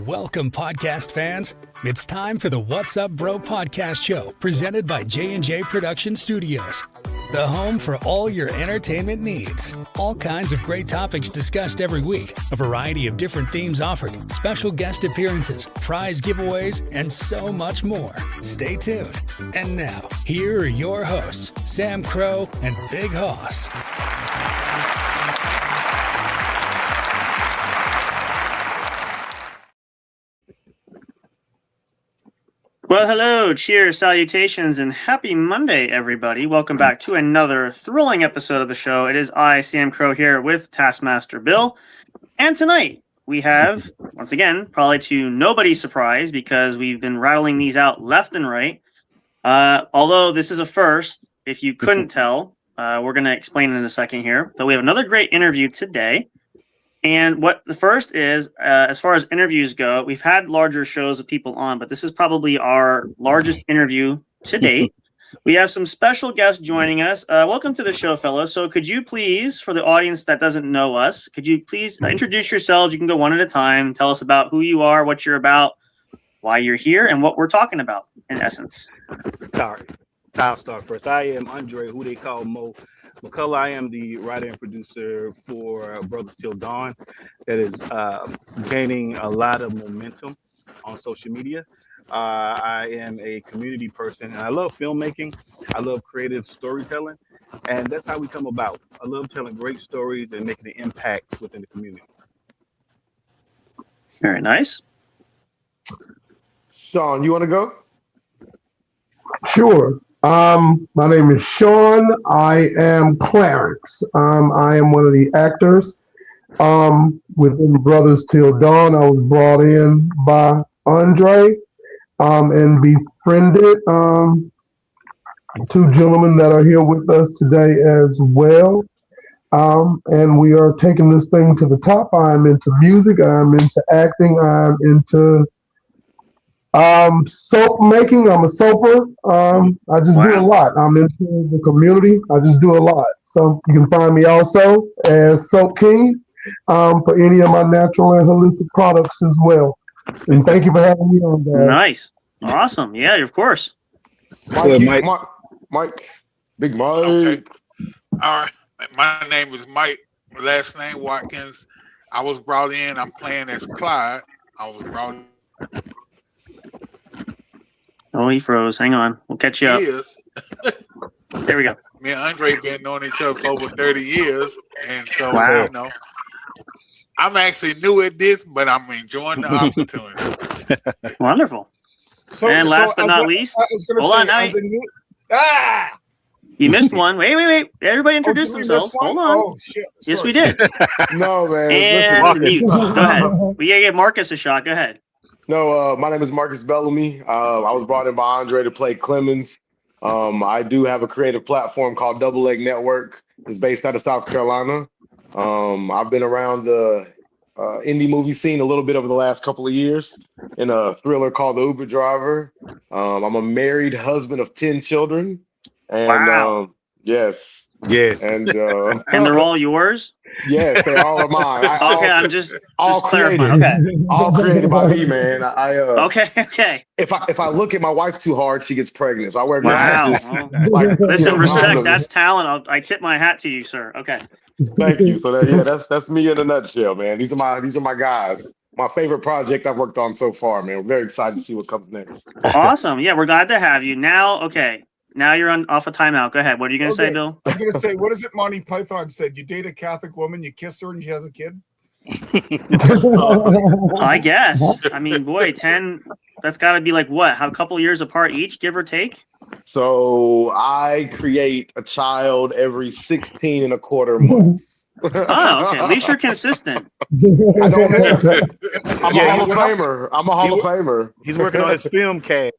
Welcome, podcast fans. It's time for the What's Up Bro podcast show presented by j&j Production Studios, the home for all your entertainment needs. All kinds of great topics discussed every week, a variety of different themes offered, special guest appearances, prize giveaways, and so much more. Stay tuned. And now, here are your hosts, Sam Crow and Big Hoss. Well, hello, cheers, salutations, and happy Monday, everybody. Welcome back to another thrilling episode of the show. It is I, Sam Crow, here with Taskmaster Bill. And tonight, we have, once again, probably to nobody's surprise, because we've been rattling these out left and right. Although this is a first, if you couldn't tell, we're going to explain in a second here. But we have another great interview today. And what the first is, as far as interviews go, we've had larger shows with people on, but this is probably our largest interview to date. We have some special guests joining us. Welcome to the show, fellows. So could you please, for the audience that doesn't know us, could you please introduce yourselves? You can go one at a time. Tell us about who you are, what you're about, why you're here, and what we're talking about, in essence. All right. I'll start first. I am Andre, who they call Mo McCullough. I am the writer and producer for Brothers Till Dawn that is gaining a lot of momentum on social media. I am a community person, and I love filmmaking. I love creative storytelling, and that's how we come about. I love telling great stories and making an impact within the community. Very nice. Sean, you want to go? Sure. My name is Sean. I am Clarence. I am one of the actors within Brothers Till Dawn. I was brought in by Andre and befriended two gentlemen that are here with us today as well. And we are taking this thing to the top. I'm into music. I'm into acting. I'm into soap making. I'm a soaper. I just do a lot. I'm into the community. I just do a lot. So you can find me also as Soap King for any of my natural and holistic products as well. And thank you for having me on, guys. Nice. Awesome. Yeah, of course. Mike. Big Mike. Okay. All right. My name is Mike. Last name Watkins. I was brought in. I'm playing as Clyde. I was brought in. Oh, he froze. Hang on. We'll catch you up. There we go. Me and Andre been knowing each other for over 30 years. And so, you know, I'm actually new at this, but I'm enjoying the opportunity. Wonderful. And last but not least, hold on. Now you missed one. Wait. Everybody introduce themselves. Hold on. Oh, shit. Yes, we did. No, man. And mute. Go ahead. We gotta give Marcus a shot. Go ahead. No, my name is Marcus Bellamy. I was brought in by Andre to play Clemens. I do have a creative platform called Double Leg Network. It's based out of South Carolina. I've been around the indie movie scene a little bit over the last couple of years in a thriller called The Uber Driver. I'm a married husband of 10 children. And yes. And they're all yours? Yes, they all are mine. I'm just clarifying. Okay. All created by me, man. Okay. If I look at my wife too hard, she gets pregnant. So I wear glasses. Wow. Listen, respect. That's talent. I tip my hat to you, sir. Okay. Thank you. So that's me in a nutshell, man. These are my guys. My favorite project I've worked on so far, man. We're very excited to see what comes next. Awesome. Yeah, we're glad to have you. Now you're off a timeout. Go ahead. What are you going to say, Bill? I was going to say, what is it Monty Python said? You date a Catholic woman, you kiss her, and she has a kid? I guess. I mean, boy, 10, that's got to be like what? How a couple years apart each, give or take? So I create a child every 16 and a quarter months. Oh, okay. At least you're consistent. I don't miss. I'm a Hall of Famer. He's working on his film cast.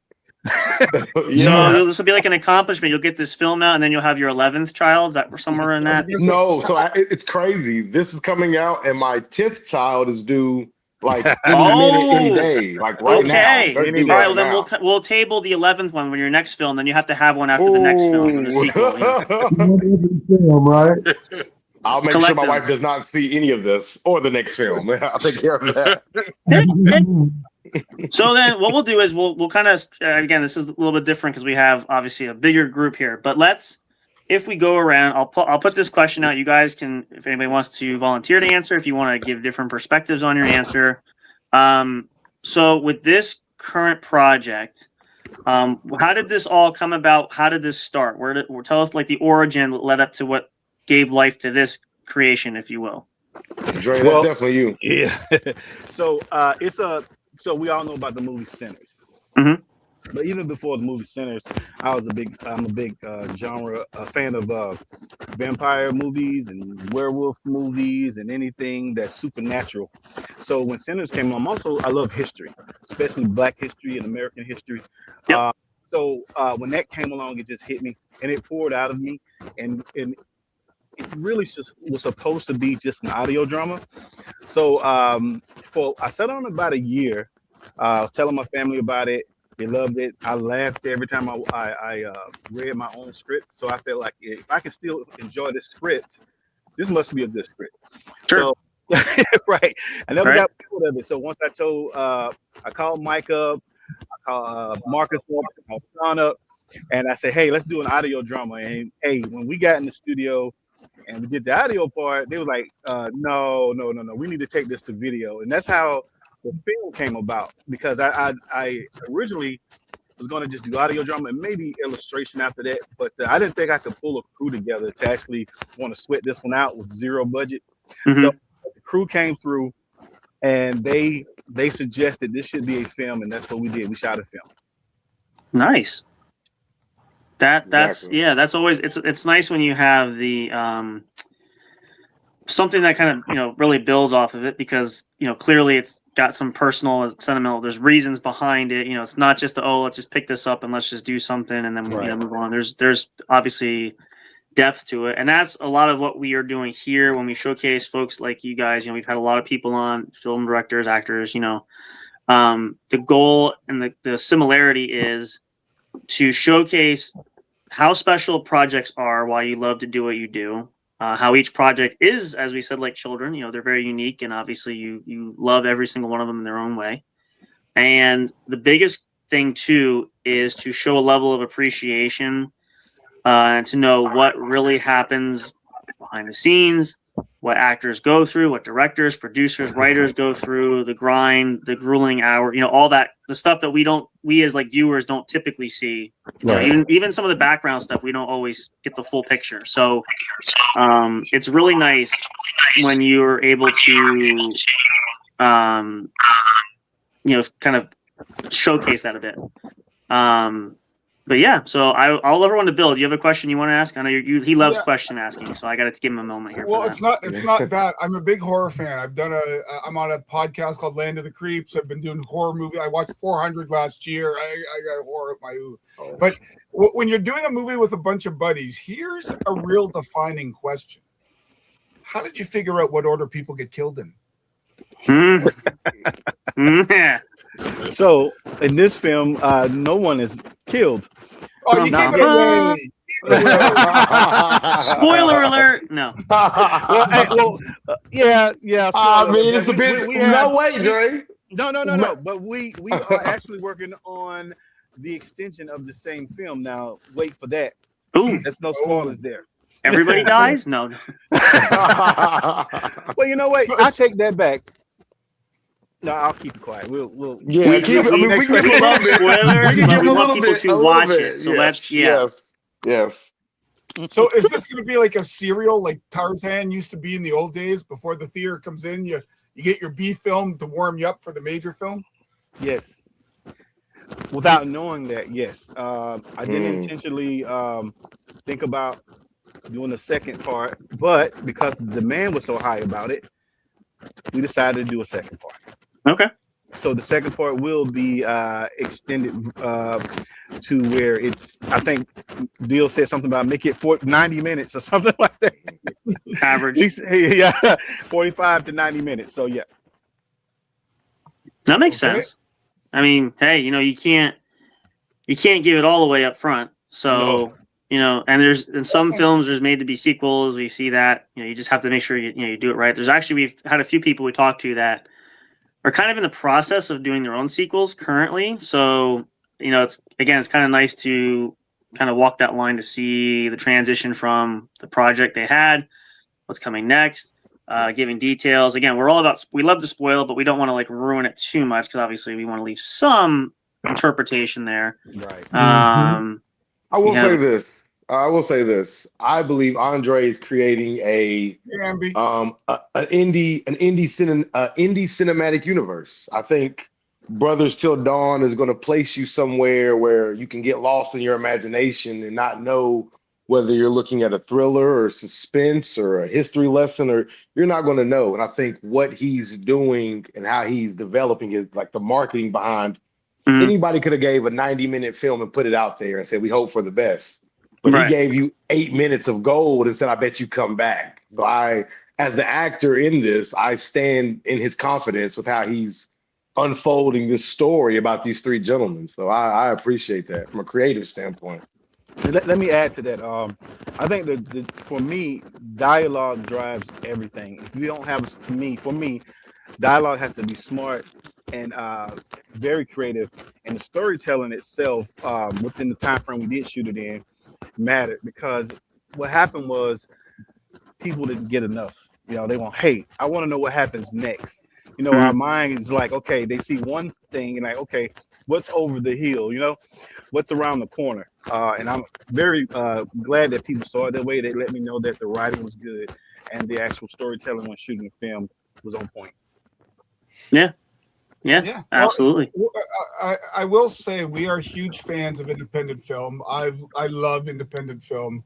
So this will be like an accomplishment. You'll get this film out, and then you'll have your 11th child. Is that somewhere in that? No, so it's crazy. This is coming out, and my 10th child is due like any day, like right now. Okay. All right. Well, then we'll table the 11th one when your next film. Then you have to have one after the next film, the sequel. Right? I'll make sure my wife does not see any of this or the next film. I'll take care of that. So then what we'll do is we'll kind of, again, this is a little bit different because we have obviously a bigger group here, but if we go around, I'll put this question out. You guys can, if anybody wants to volunteer to answer, if you want to give different perspectives on your answer. So with this current project, how did this all come about? How did this start? Tell us like the origin that led up to what gave life to this creation, if you will. Dre, that's definitely you. Yeah. So so we all know about the movie Sinners. Mm-hmm. But even before the movie Sinners, I'm a big genre fan of vampire movies and werewolf movies and anything that's supernatural. So when Sinners came on, I love history, especially Black history and American history. Yep. So when that came along, it just hit me and it poured out of me, and it really was supposed to be just an audio drama. So I sat on about a year. I was telling my family about it. They loved it. I laughed every time I read my own script. So I felt like if I can still enjoy this script, this must be a good script. Sure. So, right. I never got bored of it. So once I called Mike up, I called Marcus up, I called Sean up, and I said, hey, let's do an audio drama. And hey, when we got in the studio and we did the audio part, they were like, no, we need to take this to video. And that's how the film came about, because I originally was going to just do audio drama and maybe illustration after that, but I didn't think I could pull a crew together to actually want to sweat this one out with zero budget. Mm-hmm. So the crew came through and they suggested this should be a film, and that's what we did. We shot a film. Nice. That's Exactly. yeah, that's always it's nice when you have the something that kind of really builds off of it, because clearly it's got some personal sentimental, there's reasons behind it. It's not just let's just pick this up and let's just do something and then move on. There's obviously depth to it, and that's a lot of what we are doing here when we showcase folks like you guys. We've had a lot of people on, film directors, actors. The goal and the similarity is to showcase how special projects are, why you love to do what you do, how each project is, as we said, like children. They're very unique, and obviously you love every single one of them in their own way. And the biggest thing too is to show a level of appreciation, and to know what really happens behind the scenes, what actors go through, what directors, producers, writers go through, the grind, the grueling hour, all that, the stuff that we as like viewers don't typically see. Even some of the background stuff, we don't always get the full picture. So it's really nice when you're able to kind of showcase that a bit. But yeah, so I'll everyone to Bill. Do you have a question you want to ask? I know he loves question asking, so I got to give him a moment here. Well, it's not that. I'm a big horror fan. I'm on a podcast called Land of the Creeps. I've been doing horror movies. I watched 400 last year. I got horror at my own. But when you're doing a movie with a bunch of buddies, here's a real defining question: how did you figure out what order people get killed in? So in this film, no one is killed. Oh, you gave it away. Spoiler alert! No. Yeah. I mean, it's a bit. No way, Dre. No. But we are actually working on the extension of the same film now. Wait for that. Ooh, there's no spoilers there. Everybody dies? No. Well, you know what? I take that back. No, I'll keep it quiet. We'll keep it. I mean, we can love spoilers. We want people to watch it. So yes. So is this going to be like a serial, like Tarzan used to be in the old days? Before the theater comes in, you get your B film to warm you up for the major film. Yes. Without knowing that, yes. I didn't intentionally think about doing the second part, but because the demand was so high about it, we decided to do a second part. Okay. So the second part will be extended to where it's, I think Bill said something about make it 90 minutes or something like that. Average. Yeah, 45 to 90 minutes. So yeah. That makes sense. I mean, hey, you can't give it all away up front. So in some films there's made to be sequels. We see that, you just have to make sure you do it right. We've had a few people we talked to that are kind of in the process of doing their own sequels currently. So, it's kind of nice to kind of walk that line to see the transition from the project they had, what's coming next, giving details. Again, we love to spoil, but we don't want to ruin it too much because obviously we want to leave some interpretation there. Right. I will say this. I believe Andre is creating an indie cinematic universe. I think Brothers Till Dawn is going to place you somewhere where you can get lost in your imagination and not know whether you're looking at a thriller or suspense or a history lesson, or you're not going to know. And I think what he's doing and how he's developing it, like the marketing behind, anybody could have gave a 90-minute film and put it out there and said, we hope for the best. But he gave you 8 minutes of gold and said, I bet you come back. So as the actor in this, I stand in his confidence with how he's unfolding this story about these three gentlemen. So I appreciate that from a creative standpoint. Let me add to that. I think that for me, dialogue drives everything. If you don't have, for me, dialogue has to be smart and very creative. And the storytelling itself, within the time frame we did shoot it in, mattered, because what happened was people didn't get enough. They want, hey, I want to know what happens next. Our mind is like, okay, they see one thing and like, okay, what's over the hill? What's around the corner? And I'm very glad that people saw it that way. They let me know that the writing was good and the actual storytelling when shooting the film was on point. Yeah, absolutely. I will say we are huge fans of independent film. I love independent film.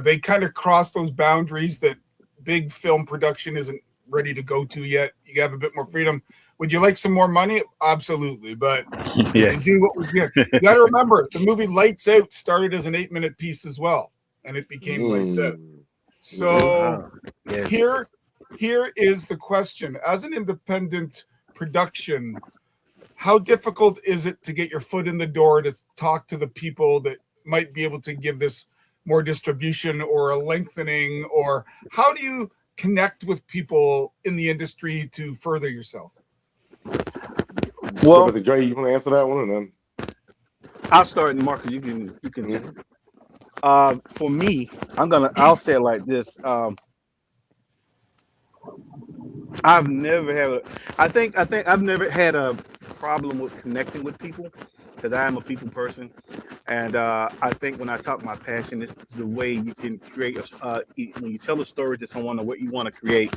They kind of cross those boundaries that big film production isn't ready to go to yet. You have a bit more freedom. Would you like some more money? Absolutely, but yes. Do what we get. You got to remember, the movie Lights Out started as an 8-minute piece as well, and it became Lights Out. So here is the question: as an independent production, how difficult is it to get your foot in the door to talk to the people that might be able to give this more distribution or a lengthening, or how do you connect with people in the industry to further yourself? Well, Dre, you want to answer that one, or then I'll start, and Marcus, you can. For me, I'll say it like this. I've never had a problem with connecting with people, because I am a people person, and I think when I talk my passion, this is the way you can create. When you tell a story to someone or what you want to create,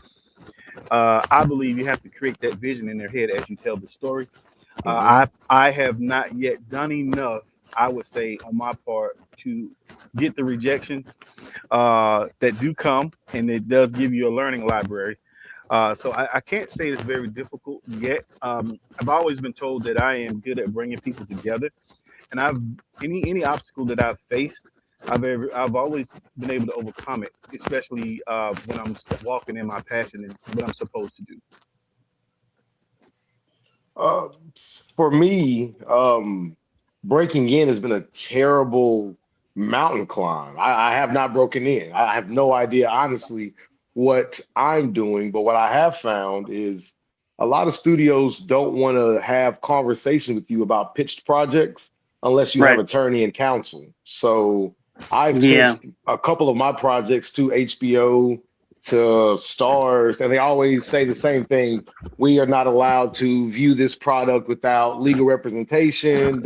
I believe you have to create that vision in their head as you tell the story. I have not yet done enough, I would say, on my part to get the rejections that do come, and it does give you a learning library. So I can't say it's very difficult yet. I've always been told that I am good at bringing people together, and any obstacle that I've faced, I've always been able to overcome it, especially when I'm walking in my passion and what I'm supposed to do. For me, breaking in has been a terrible mountain climb. I have not broken in. I have no idea, honestly, what I'm doing. But what I have found is a lot of studios don't want to have conversations with you about pitched projects unless you have attorney and counsel. So I've pitched a couple of my projects to HBO, to Stars, and they always say the same thing: we are not allowed to view this product without legal representation.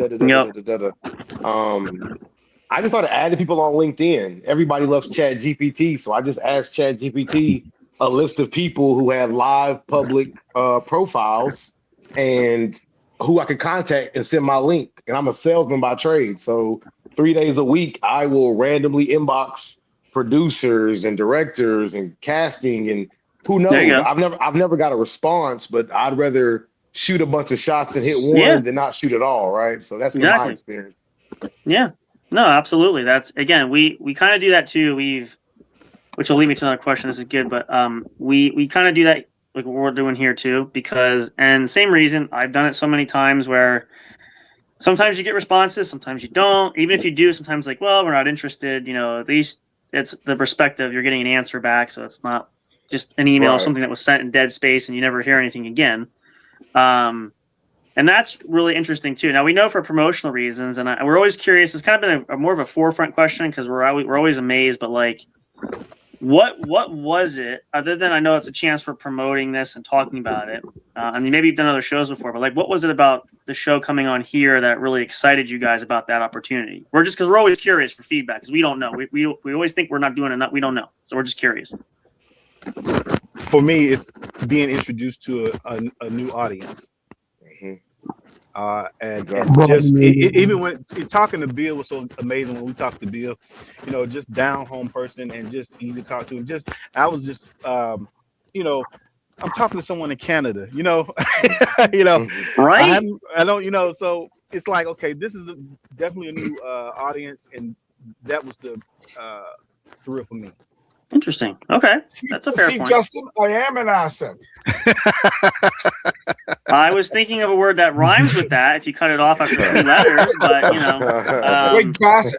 I just started adding people on LinkedIn. Everybody loves ChatGPT, so I just asked ChatGPT a list of people who had live public profiles and who I could contact and send my link. And I'm a salesman by trade, so 3 days a week I will randomly inbox producers and directors and casting, and who knows? I've never got a response, but I'd rather shoot a bunch of shots and hit one than not shoot at all, right? So that's been my experience. Yeah, no, absolutely. That's, again, we kind of do that too. Which will lead me to another question. This is good, but we kind of do that, like what we're doing here too, because, and same reason, I've done it so many times where sometimes you get responses, sometimes you don't. Even if you do, sometimes like, well, we're not interested. At least it's the perspective. You're getting an answer back, so it's not just an email or something that was sent in dead space and you never hear anything again. And that's really interesting too. Now we know for promotional reasons, and we're always curious. It's kind of been a more of a forefront question because we're always amazed. But like, what was it other than I know it's a chance for promoting this and talking about it? I mean, maybe you've done other shows before, but like, what was it about the show coming on here that really excited you guys about that opportunity? Because we're always curious for feedback because we don't know. We always think we're not doing enough. We don't know, so we're just curious. For me, it's being introduced to a new audience. And just even when talking to Bill was so amazing when we talked to Bill, just down home person and just easy to talk to. I was just I'm talking to someone in Canada, right? I don't, so it's like, okay, this is definitely a new audience, and that was the thrill for me. Interesting. Okay, that's a fair point. Justin, I am an asset. I was thinking of a word that rhymes with that if you cut it off after 2 letters, but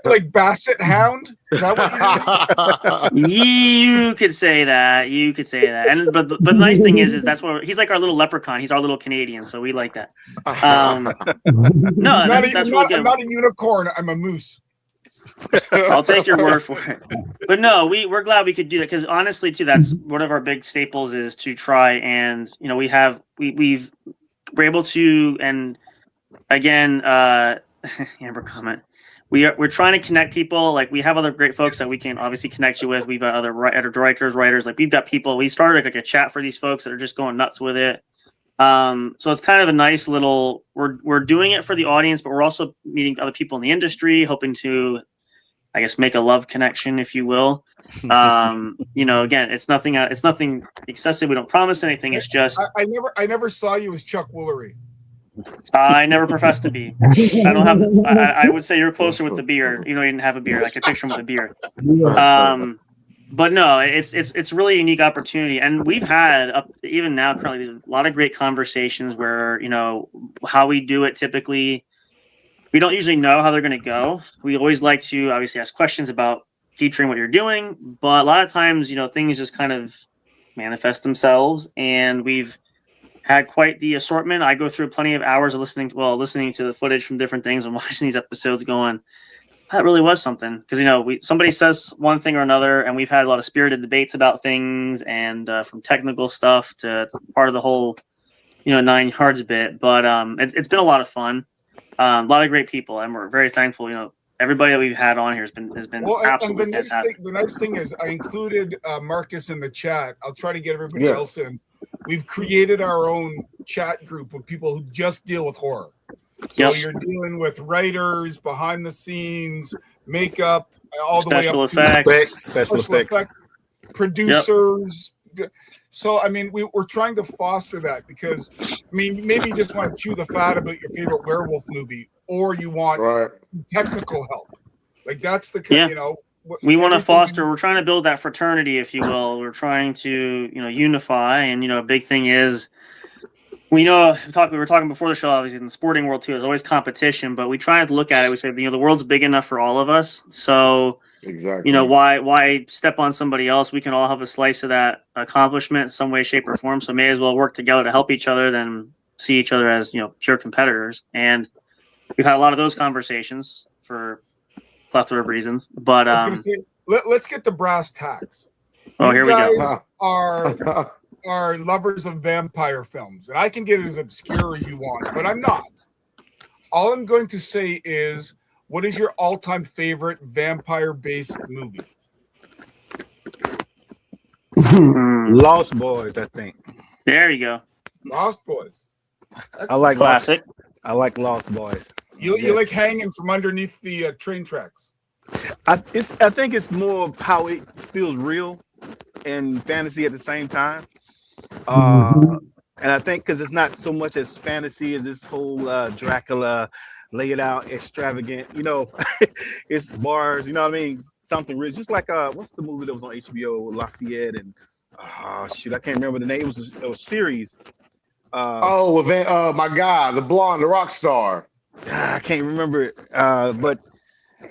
like basset hound. Is that what you mean? You could say that. And but the nice thing is that's what he's like, our little leprechaun. He's our little Canadian, so we like that. No, that's really good. I'm not a unicorn. I'm a moose. I'll take your word for it. But no, we're glad we could do that because honestly, too, that's one of our big staples is to try and we're able to, and again, Amber comment. We're trying to connect people. Like we have other great folks that we can obviously connect you with. We've got other directors, writers. Like we've got people. We started like a chat for these folks that are just going nuts with it. So it's kind of a nice little. We're doing it for the audience, but we're also meeting other people in the industry, hoping to, I guess, make a love connection, if you will. Again, it's nothing excessive. We don't promise anything. It's just I never saw you as Chuck Woolery. I never professed to be. I don't have. I would say you're closer with the beard. You didn't have a beard. I could picture him with a beard. But no, it's really a unique opportunity, and we've had even now currently a lot of great conversations where how we do it typically. We don't usually know how they're going to go. We always like to obviously ask questions about featuring what you're doing, but a lot of times, things just kind of manifest themselves, and we've had quite the assortment. I go through plenty of hours of listening to the footage from different things and watching these episodes going, that really was something. Because, somebody says one thing or another, and we've had a lot of spirited debates about things, and from technical stuff to part of the whole, 9 yards bit. But it's been a lot of fun. A lot of great people, and we're very thankful. Everybody that we've had on here has been absolutely fantastic. The nice thing is I included Marcus in the chat. I'll try to get everybody else in. We've created our own chat group of people who just deal with horror. So you're dealing with writers, behind the scenes, makeup, all the way up to special effects, producers. So, we're trying to foster that because, maybe you just want to chew the fat about your favorite werewolf movie, or you want technical help. Like that's the we want to foster. We're trying to build that fraternity, if you will. We're trying to unify, and a big thing is we were talking before the show. Obviously, in the sporting world too, there's always competition, but we try to look at it. We say the world's big enough for all of us, so. Exactly. Why step on somebody else? We can all have a slice of that accomplishment in some way, shape, or form. So may as well work together to help each other than see each other as pure competitors. And we've had a lot of those conversations for a plethora of reasons. But I was gonna say, let's get the brass tacks. Here we go. Are lovers of vampire films, and I can get as obscure as you want, but I'm not. All I'm going to say is, what is your all-time favorite vampire-based movie? Lost Boys, I think. There you go. Lost Boys. I like classic. I like Lost Boys. You like hanging from underneath the train tracks. I think it's more how it feels real and fantasy at the same time. And I think because it's not so much as fantasy as this whole Dracula. Lay it out extravagant, it's bars, something rich, just like what's the movie that was on HBO with Lafayette and I can't remember the name. It was a series. My guy, the blonde, the rock star. I can't remember it, but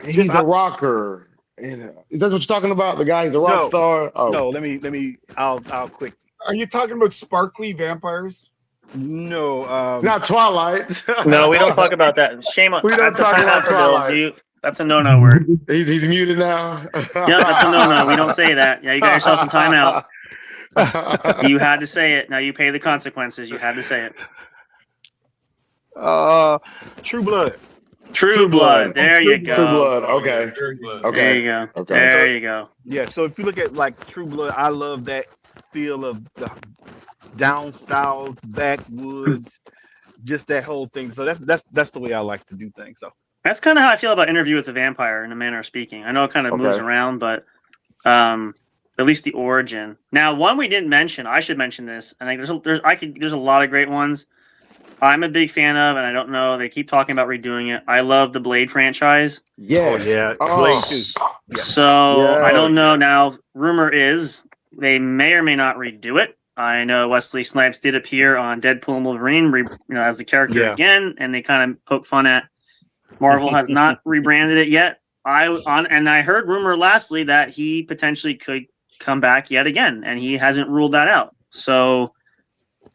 He's a rocker. And, is that what you're talking about? The guy, he's a rock star? Oh. No, let me. I'll quick. Are you talking about sparkly vampires? No, Not Twilight. No, we don't talk about that. Shame on. We don't That's a talk timeout about for Bill. Twilight. That's a no-no word. He's muted now. Yep, that's a no-no. We don't say that. Yeah, you got yourself in timeout. You had to say it. Now you pay the consequences. You had to say it. True Blood. True Blood. There you go. True Blood. Okay. Okay. There you go. Okay. There you go. Yeah. So if you look at like True Blood, I love that feel of the down south backwoods, just that whole thing. So that's the way I like to do things. So that's kind of how I feel about Interview with the Vampire, in a manner of speaking. I know it kind of moves around, but at least the origin. Now, one we didn't mention, I should mention this. I think there's a lot of great ones I'm a big fan of, and I don't know, they keep talking about redoing it. I love the Blade franchise. Yes. Oh, yeah. Blade too. So I don't know. Now, rumor is they may or may not redo it. I know Wesley Snipes did appear on Deadpool and Wolverine, as the character again, and they kind of poke fun at Marvel has not rebranded it yet. And I heard rumor lastly that he potentially could come back yet again, and he hasn't ruled that out. So,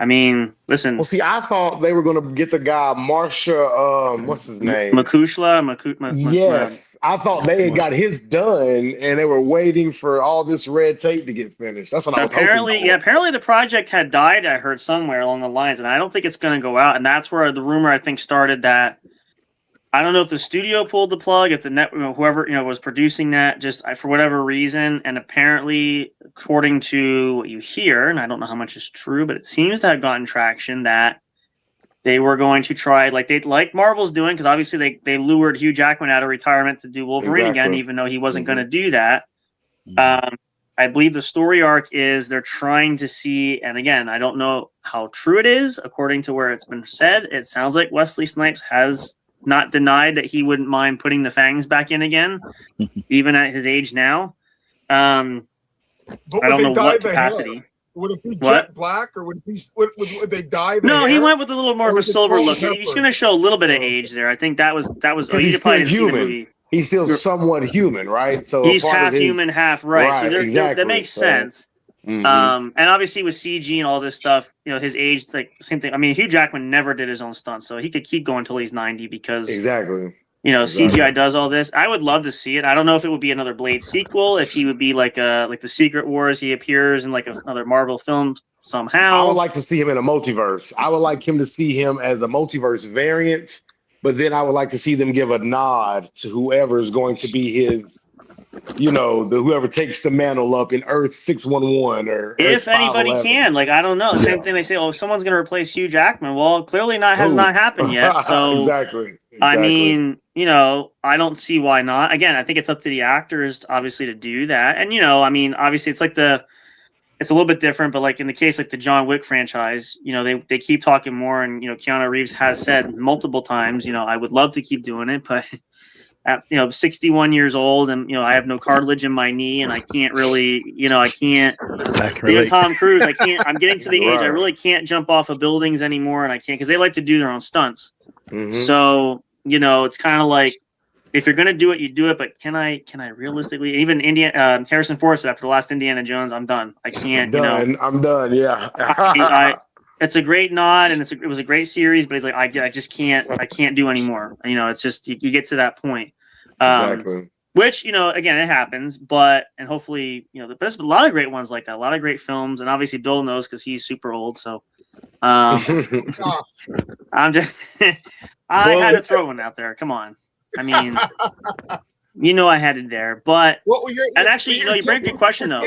I mean, listen. Well, see, I thought they were going to get the guy Marsha. What's his name? Makushla. Yes, I thought they had got his done, and they were waiting for all this red tape to get finished. That's what I was hoping for. Yeah, apparently the project had died. I heard somewhere along the lines, and I don't think it's going to go out. And that's where the rumor I think started that. I don't know if the studio pulled the plug, if the whoever was producing that just for whatever reason, and apparently, according to what you hear, and I don't know how much is true, but it seems to have gotten traction that they were going to try, like Marvel's doing, because obviously they lured Hugh Jackman out of retirement to do Wolverine again, even though he wasn't going to do that. I believe the story arc is they're trying to see, and again, I don't know how true it is. According to where it's been said, it sounds like Wesley Snipes has not denied that he wouldn't mind putting the fangs back in again, even at his age now. I don't know what capacity. Would it be jet black, or would they dye? No, he went with a little more of a silver look. He's going to show a little bit of age there. I think that was. He's still human. He's still somewhat human, right? So he's half human, half right. So that makes sense. And obviously with CG and all this stuff, his age, same thing. I mean, Hugh Jackman never did his own stunts, so he could keep going until he's 90 because CGI does all this. I would love to see it. I don't know if it would be another Blade sequel, if he would be like the Secret Wars, he appears in like another Marvel film somehow. I would like to see him in a multiverse. I would like him to see him as a multiverse variant, but then I would like to see them give a nod to whoever is going to be his. Whoever takes the mantle up in Earth 611 or if anybody can, I don't know. The same thing they say, someone's going to replace Hugh Jackman. Well, clearly has not happened yet. So exactly. I mean, I don't see why not. Again, I think it's up to the actors obviously to do that. And I mean, obviously it's it's a little bit different, but like in the case like the John Wick franchise, they keep talking more, and Keanu Reeves has said multiple times, I would love to keep doing it, but at 61 years old, and I have no cartilage in my knee, and I can't really, I can't. Tom Cruise, I can't. I'm getting to the age I really can't jump off of buildings anymore, and I can't because they like to do their own stunts. So it's kind of like if you're gonna do it, you do it. But can I realistically? Even Harrison Ford said after the last Indiana Jones, I'm done. I can't. I'm done. Yeah. It's a great nod, and it was a great series, but he's like, I just can't. I can't do anymore. It's just you get to that point. Exactly. Which again, it happens, and hopefully there's a lot of great ones like that, a lot of great films, and obviously Bill knows because he's super old. So I'm just I had to throw one out there. Come on, I mean, I had it there, but and actually, you bring a good question though.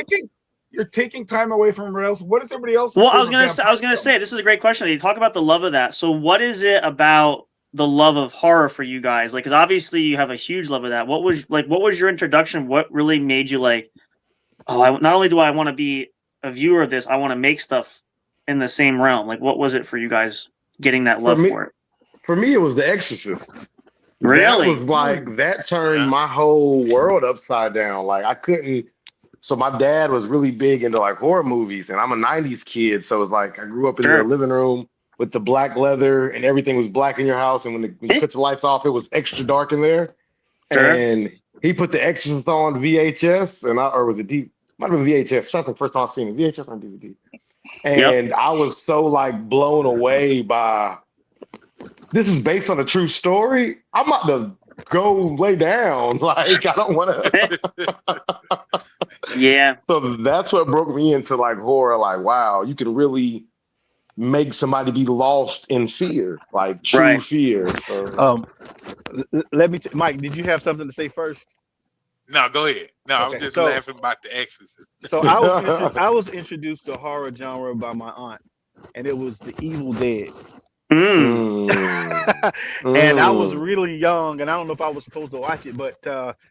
You're taking time away from everybody else. What is everybody else? Well, I was gonna say this is a great question. You talk about the love of that. So, what is it about the love of horror for you guys? Because obviously you have a huge love of that. What was your introduction? What really made you not only do I want to be a viewer of this, I want to make stuff in the same realm. What was it for you guys getting that love for it? For me, it was The Exorcist. Really? That was that turned my whole world upside down. I couldn't. So my dad was really big into horror movies, and I'm a 90s kid. So it's I grew up in the living room with the black leather and everything was black in your house. And when you cut the lights off, it was extra dark in there. Sure. And he put The Exorcist on VHS, or was it might have been VHS. That's the first time I seen it. VHS on DVD. And I was so like blown away by, this is based on a true story. I'm about to go lay down. Like, I don't want to. Yeah. So that's what broke me into like horror. Like, wow, you can really make somebody be lost in fear, like true fear. So, let me, Mike, did you have something to say first? No, go ahead. No, okay. I was just laughing about The Exorcist. So I was introduced to horror genre by my aunt, and it was The Evil Dead. And I was really young, and I don't know if I was supposed to watch it, but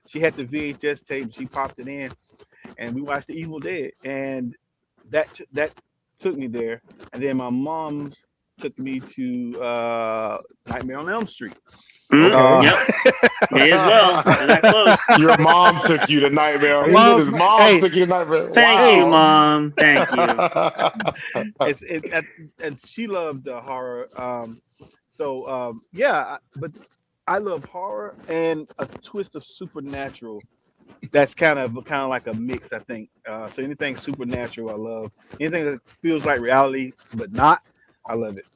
she had the VHS tape. She popped it in, and we watched The Evil Dead, and that took me there. And then my mom took me to Nightmare on Elm Street. Yep. Me as well. We're that close. Your mom took you to Nightmare. His mom took you to Nightmare. Thank you, Mom. Thank you. And she loved horror. But I love horror and a twist of supernatural. That's kind of like a mix, I think. So anything supernatural, I love. Anything that feels like reality but not, I love it.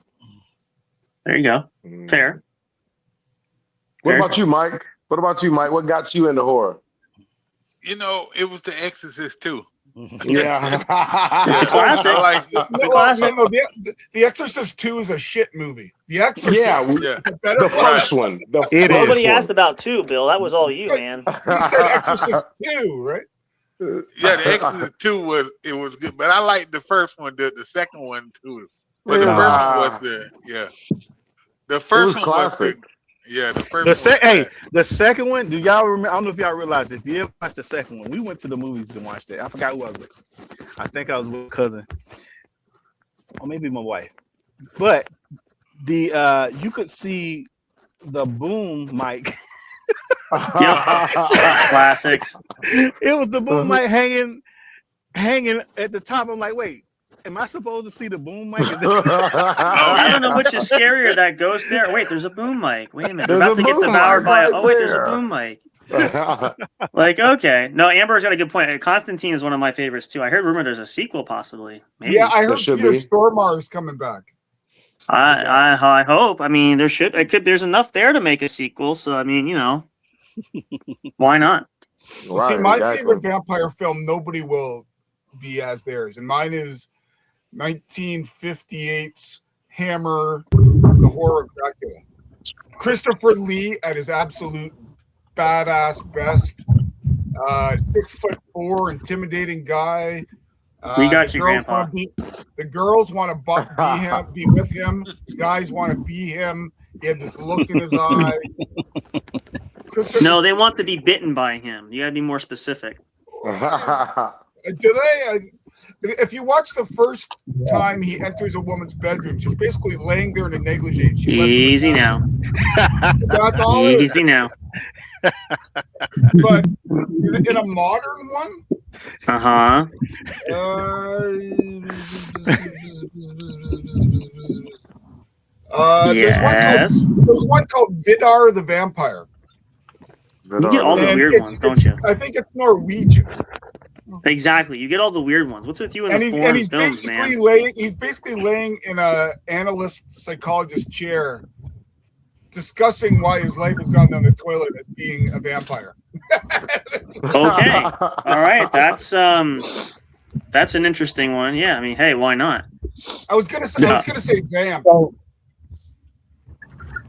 There you go. Fair. What about you, Mike? What got you into horror? You know, it was The Exorcist too. Yeah. It's a classic. The Exorcist 2 is a shit movie. The Exorcist. The first one. Nobody asked about 2, Bill. That was all you, man. You said Exorcist 2, right? Yeah, The Exorcist 2 was good, but I liked the first one, the second one too. But the first one was the first one classic. The first one. The second one, do y'all remember? I don't know if y'all realize, if you ever watched the second one, we went to the movies and watched it. I forgot who I was with. I think I was with a cousin. Or maybe my wife. But you could see the boom mic. Classics. It was the boom mic hanging at the top. I'm like, wait. Am I supposed to see the boom mic? I don't know which is scarier, that ghost there. Wait, there's a boom mic. Wait a minute. They're about to get devoured by a... Oh, wait, there's a boom mic. Like, okay. No, Amber's got a good point. Constantine is one of my favorites, too. I heard rumor there's a sequel, possibly. Maybe. Yeah, I heard Peter Stormare's coming back. I hope. I mean, there's enough there to make a sequel, so, I mean, you know. Why not? Right, see, my favorite vampire film, nobody will be as theirs. And mine is 1958's Hammer, The Horror of Dracula. Christopher Lee at his absolute badass best. 6'4", intimidating guy. We got you, Grandpa. The girls want to be with him. The guys want to be him. He had this look in his eye. No, they want to be bitten by him. You got to be more specific. Do they? If you watch the first time he enters a woman's bedroom, she's basically laying there in a negligee. Easy now. That's all. Easy now. But in a modern one, yes. There's one called Vidar the Vampire. You get all the weird ones, don't you? I think it's Norwegian. Exactly. You get all the weird ones. What's with you and the foreign films, man? He's basically laying in a analyst psychologist chair discussing why his life has gone down the toilet as being a vampire. Okay. All right. That's an interesting one. Yeah. I mean, hey, why not? I was gonna say vamp.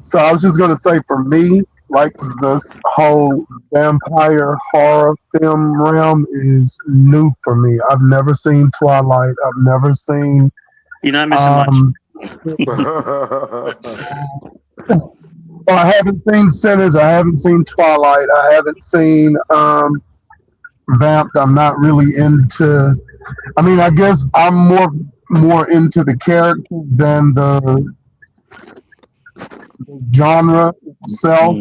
So I was just gonna say, for me, like, this whole vampire horror film realm is new for me. I've never seen Twilight. I've never seen. You're not missing much. Well, I haven't seen Sinners. I haven't seen Twilight. I haven't seen Vamped. I'm not really into. I mean, I guess I'm more into the character than the genre itself.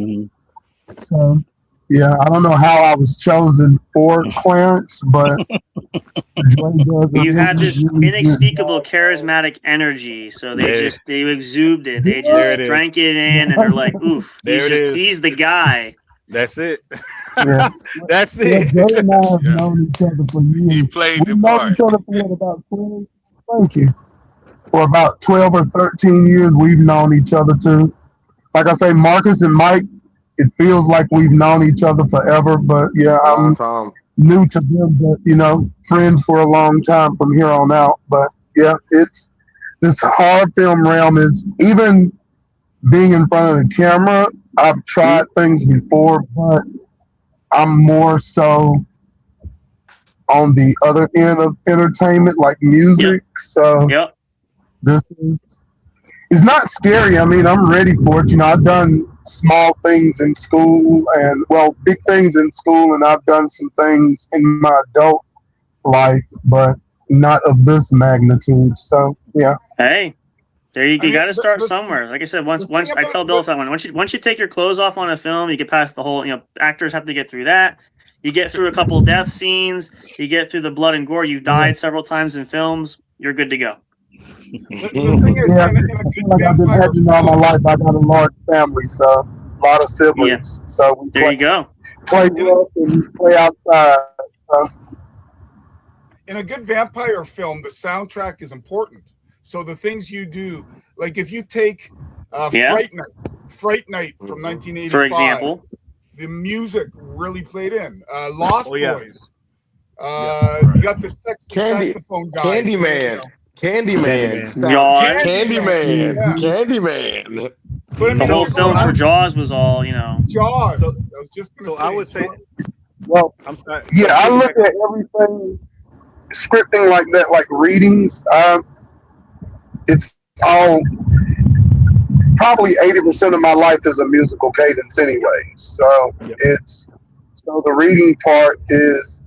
So Yeah, I don't know how I was chosen for Clarence, but Dre does You had this really good inexplicable job. charismatic energy, so they There, exuded it. They there just it is. drank it in, and they're like, "Oof, There it is. he's the guy." That's it. Yeah. That's Yeah, it. Dre and I have Yeah. known each other for He years. played the We've known part. each other for what, about 12? Thank you. For about 12 or 13 years, we've known each other too. Like I say, Marcus and Mike, it feels like we've known each other forever, but yeah, Long I'm time. new to them, but friends for a long time from here on out. But yeah, it's this horror film realm is even being in front of the camera. I've tried things before, but I'm more so on the other end of entertainment, like music. So Yep. this is it's not scary. I mean, I'm ready for it. I've done small things in school and, well, big things in school, and I've done some things in my adult life, but not of this magnitude. So, yeah. Hey, there you go. You I mean, got to start the- somewhere. Like I said, once thing I about- tell Bill that once you take your clothes off on a film, you get past the whole. Actors have to get through that. You get through a couple death scenes. You get through the blood and gore. You've died several times in films. You're good to go. The thing is, Yeah, in a I good feel like I've been vampire acting all my life. I got a large family, so a lot of siblings. So we There you go. play rough and we play outside. So. in a good vampire film, the soundtrack is important. So the things you do, like if you take Fright Night from 1985, For example, the music really played in. Lost yeah. Boys. You got the sexy Candy- saxophone guy. Candyman. Candyman. Jaws. Candyman. Yeah. Candyman. But I the mean, whole if you film go for out- Jaws was all Jaws. I was just going to So say. I would say, Well, I'm sorry. yeah, I look at everything scripting like that, like readings. It's all probably 80% of my life is a musical cadence anyway. So so the reading part is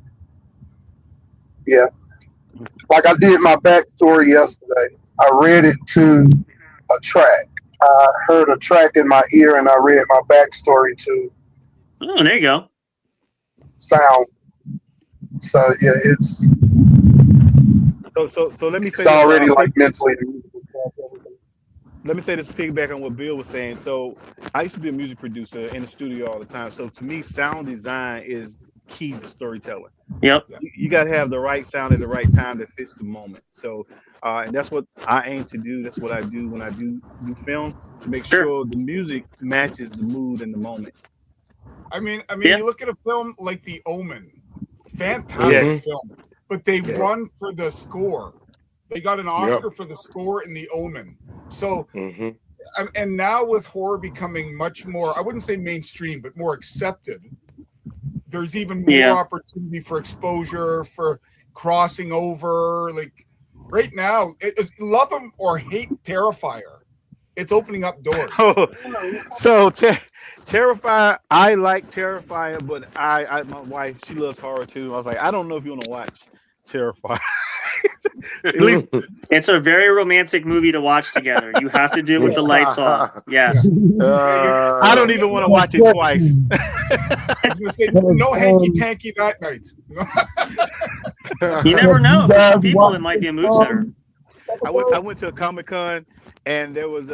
like I did my backstory yesterday. I read it to a track. I heard a track in my ear and I read my backstory to Oh, there you go. sound. So yeah, it's So let me say it's already this, like mentally. let me say this, piggyback on what Bill was saying. So I used to be a music producer in the studio all the time. So to me, sound design is key to storytelling. Yep. You got to have the right sound at the right time that fits the moment. So and that's what I aim to do. That's what I do when I do film, to make sure the music matches the mood and the moment. I mean, you look at a film like The Omen, fantastic film, but they won for the score. They got an Oscar for the score in The Omen. So, and now with horror becoming much more, I wouldn't say mainstream, but more accepted, there's even more opportunity for exposure, for crossing over. Like right now, love them or hate Terrifier. It's opening up doors. So Terrifier, I like Terrifier, but I my wife, she loves horror too. I was like, I don't know if you want to watch Terrifier. At least it's a very romantic movie to watch together. You have to do it with the lights off. Yes. I don't even want to watch it twice. I was going to say, no hanky panky that night. You never know. For some people, it might be a mood setter. I went to a Comic-Con and there was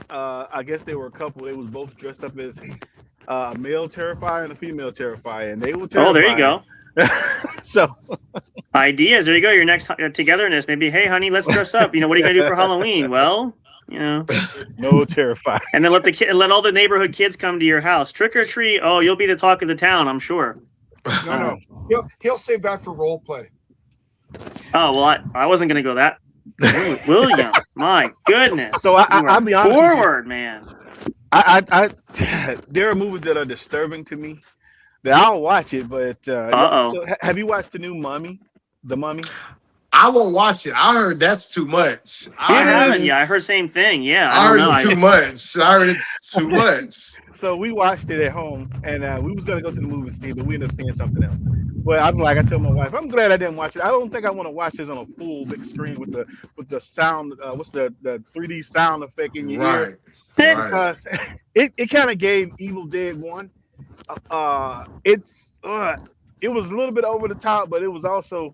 I guess there were a couple. They was both dressed up as a male Terrifier and a female Terrifier, and they were terrifying. Oh, there you go. So ideas. There you go. Your next togetherness. Maybe, hey, honey, let's dress up. What are you gonna do for Halloween? Well, no Terrifier. And then let all the neighborhood kids come to your house. Trick or treat. Oh, you'll be the talk of the town, I'm sure. No. He'll save that for role play. Oh well, I wasn't gonna go that. William, my goodness. So I'll be honest. Forward, man. I there are movies that are disturbing to me that I'll watch it, but so have you watched the new Mummy? The Mummy? I won't watch it. I heard that's too much. I haven't. Yeah, I heard same thing. Yeah, I heard it's too much. I heard it's too much. So we watched it at home, and we was gonna go to the movie scene, but we ended up seeing something else. But I was like, I told my wife, I'm glad I didn't watch it. I don't think I want to watch this on a full big screen with the sound. What's the 3D sound effect in your ear? Right. It kind of gave Evil Dead 1 it was a little bit over the top, but it was also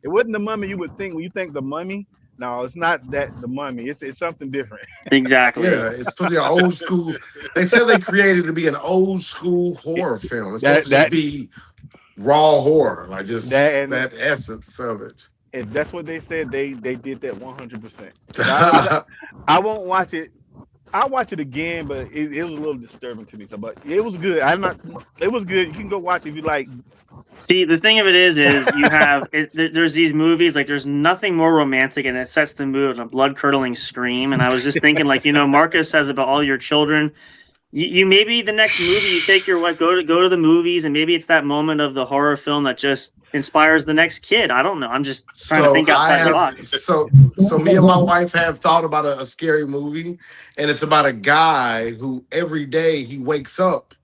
it wasn't the Mummy you would think when you think the Mummy. No, it's not that the Mummy. It's something different. Exactly. Yeah, it's supposed to be an old school. They said they created it to be an old school horror film. It's supposed to just be raw horror, like just that essence of it. If that's what they said, they did that 100%. I won't watch it. I'll watch it again, but it was a little disturbing to me. So, but it was good. It was good. You can go watch it if you like. See, the thing of it is you have there's these movies, like there's nothing more romantic, and it sets the mood on a blood curdling scream. And I was just thinking, like, Marcus says about all your children. You maybe the next movie you take your wife, go to the movies, and maybe it's that moment of the horror film that just inspires the next kid. I don't know. I'm just trying to think outside the box. So me and my wife have thought about a scary movie, and it's about a guy who every day he wakes up,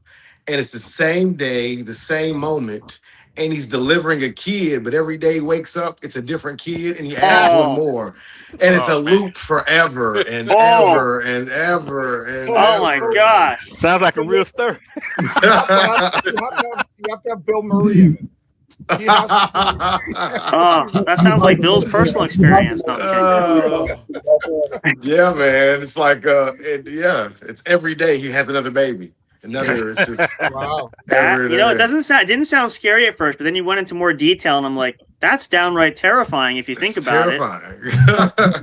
and it's the same day, the same moment, and he's delivering a kid, but every day he wakes up, it's a different kid, and he adds one more. And it's a loop forever and ever and ever and ever. My gosh. Sounds like a real story. You have to have Bill Murray in it. That sounds like Bill's personal experience. Yeah, man. It's like it's every day he has another baby. Another, it's just wow. It didn't sound scary at first, but then you went into more detail, and I'm like, that's downright terrifying if you think about it.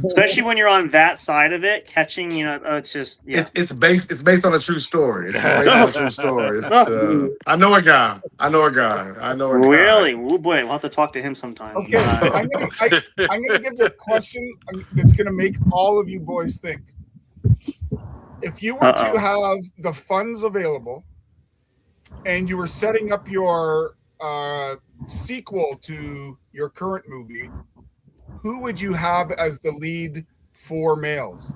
Especially when you're on that side of it, catching, it's just it's based on a true story. It's based on a true story. I know a guy. Really? Oh boy, we'll have to talk to him sometime. Okay, I'm gonna give you a question that's gonna make all of you boys think. If you were to have the funds available and you were setting up your sequel to your current movie, who would you have as the lead for males?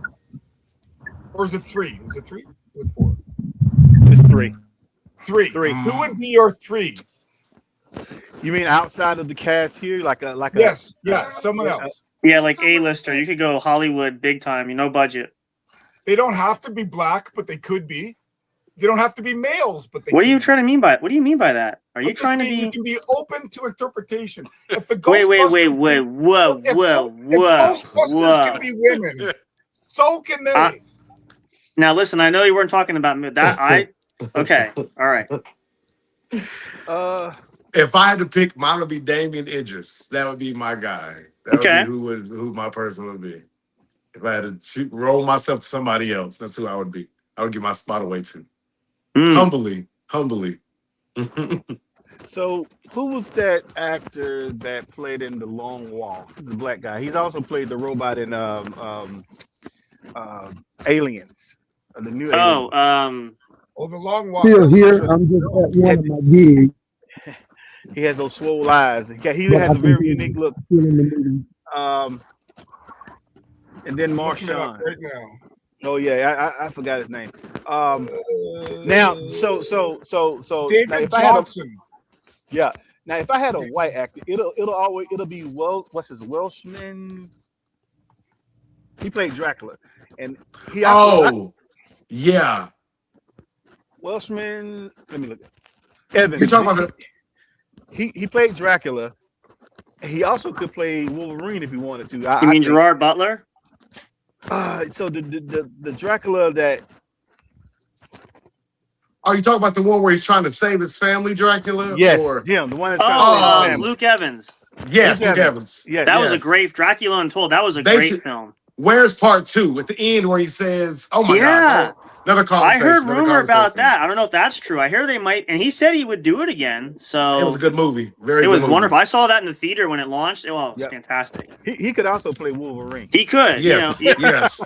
Or is it three? Is it three? Or four? It's three. Three. Who would be your three? You mean outside of the cast here? Yes, someone else. Yeah, like A-lister. You could go Hollywood big time, no budget. They don't have to be black, but they could be. They don't have to be males, but they. What do you mean by that? Are you trying to be? You can be open to interpretation. If the wait, whoa! Ghostbusters can be women, so can they. Now listen, I know you weren't talking about that. Okay, all right. If I had to pick, mine would be Damien Idris. That would be my guy. That would be who my person would be. If I had to roll myself to somebody else, that's who I would be. I would give my spot away to. Humbly. So, who was that actor that played in The Long Wall? He's a black guy. He's also played the robot in Aliens. The new Aliens. The Long Wall. Still here. I'm just at one of my gigs. He has those swole eyes. He has a very unique look. And then Marshawn. Right now. Oh yeah, I forgot his name. Now, so David Johnson. Now, if I had a white actor, it'll be Welshman. He played Dracula, and he. Welshman. Let me look. Evans. You talking about He played Dracula. He also could play Wolverine if he wanted to. You mean Gerard Butler? So the Dracula that. Oh, you talking about the one where he's trying to save his family, Dracula? Yes, the one that's trying to save his family. Luke Evans. Yes, Luke Evans. Yeah, that was a great Dracula Untold. That was a great film. Where's part 2? At the end where he says, "Oh my God." Another conversation. I heard rumor about that. I don't know if that's true. I hear they might, and he said he would do it again. So it was a good movie. It was wonderful. I saw that in the theater when it launched. It was fantastic. He could also play Wolverine. He could. Yes. Yes.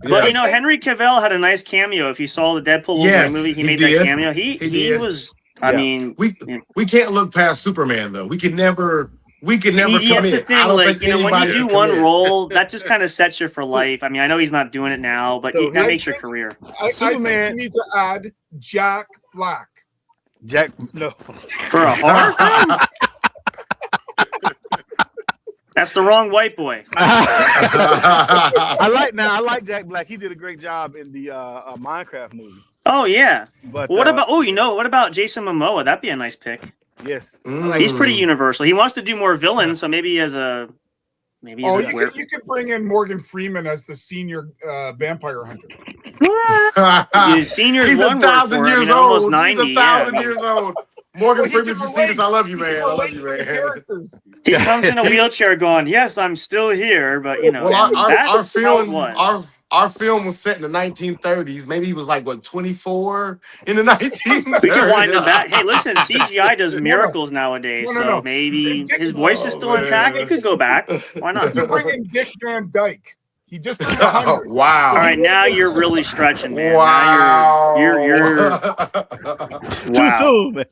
But Henry Cavill had a nice cameo. If you saw the Deadpool Wolverine movie, he made that cameo. He was. I mean, we can't look past Superman though. We can never commit. That's the thing. I don't think when you do one role, that just kind of sets you for life. I mean, I know he's not doing it now, but that makes your career. I think you need to add Jack Black. No. For a horror film? That's the wrong white boy. I like Jack Black. He did a great job in the Minecraft movie. Oh yeah. But Well, what about? Oh, what about Jason Momoa? That'd be a nice pick. yes, He's pretty universal. He wants to do more villains, so maybe as a maybe. Oh, as you could bring in Morgan Freeman as the senior vampire hunter. Senior. He's 1,000 years old. Almost 90. He's 1,000 years old. Morgan Freeman, if you see this, I love you, man. I love you, man. He comes in a wheelchair going, "Yes, I'm still here," but well, our film was set in the 1930s. Maybe he was like 24 in the 1930s. We can wind him back. Hey, listen, CGI does miracles nowadays, so maybe his voice is still intact. It could go back. Why not? You bring in Dick Van Dyke. He just turned 100. Wow. All right, now you're really stretching, man. Wow. Now you're wow. Too soon, man.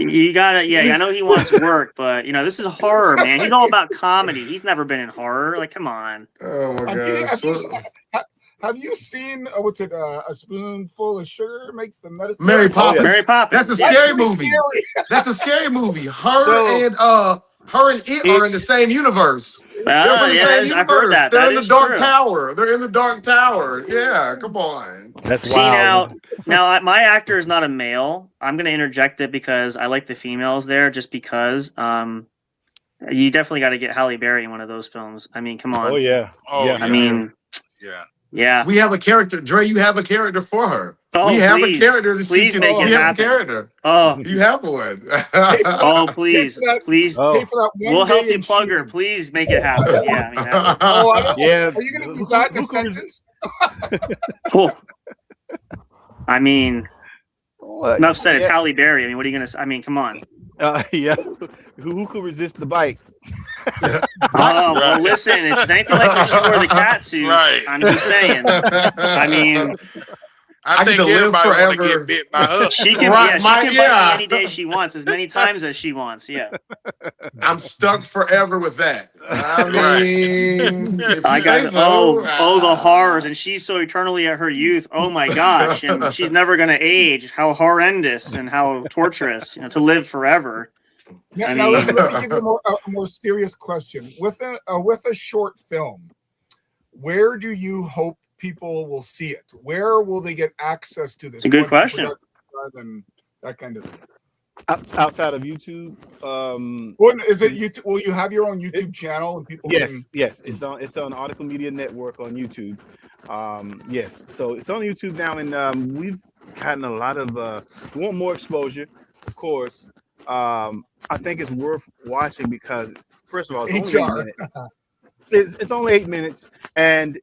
You gotta, I know he wants work, but this is horror, man. He's all about comedy. He's never been in horror. Like, come on. Oh my gosh. Have you seen what's it? A spoonful of sugar makes the medicine. Mary Poppins. Mary Poppins. That's a scary movie. That's a scary movie. Her and it are in the same universe. They're in the same universe. I've heard that. They're in the Dark Tower. They're in the Dark Tower. Yeah, come on. That's wild. Now my actor is not a male. I'm going to interject it because I like the females there. Just because you definitely got to get Halle Berry in one of those films. I mean, come on. Oh yeah. Oh yeah. I mean, yeah. We have a character, Dre. You have a character for her. Oh, we have a character that she can. We have a character. Oh, you have one. Oh, please. Pay for that we'll help you plug her. Please make it happen. Yeah. Yeah. Are you going to use that in a sentence? I mean, enough said. It's Halle Berry. I mean, what are you going to? I mean, come on. Yeah. Who could resist the bite? Well, listen. If it's anything like when she wore the cat suit, right. I'm just saying. I mean. I think everybody want to get bit by her. She can, bite me any day she wants, as many times as she wants. Yeah. I'm stuck forever with that. I mean, I got the horrors, and she's so eternally at her youth. Oh my gosh, and she's never gonna age. How horrendous and how torturous, to live forever. Now let me give you a more serious question. With a short film, where do you hope people will see it? Where will they get access to this? It's a good question. And that kind of thing. Outside of YouTube, is it YouTube? Will you have your own YouTube channel and people? Yes, it's on Article Media Network on YouTube. Yes, so it's on YouTube now, and we've gotten a lot of. We want more exposure, of course. I think it's worth watching because, first of all, it's only 8 minutes. It's only 8 minutes, and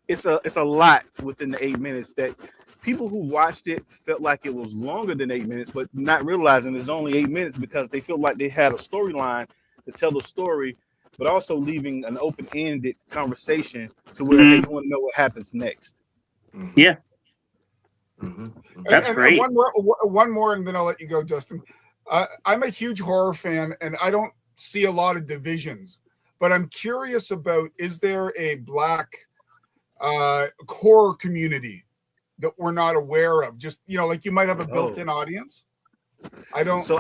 it's a lot within the 8 minutes that people who watched it felt like it was longer than 8 minutes, but not realizing it's only 8 minutes because they felt like they had a storyline to tell the story, but also leaving an open-ended conversation to where they want to know what happens next. Yeah. That's great. One more, and then I'll let you go, Justin. I'm a huge horror fan, and I don't see a lot of divisions, but I'm curious about, is there a Black horror community that we're not aware of? Just like you might have a built-in audience. I don't. So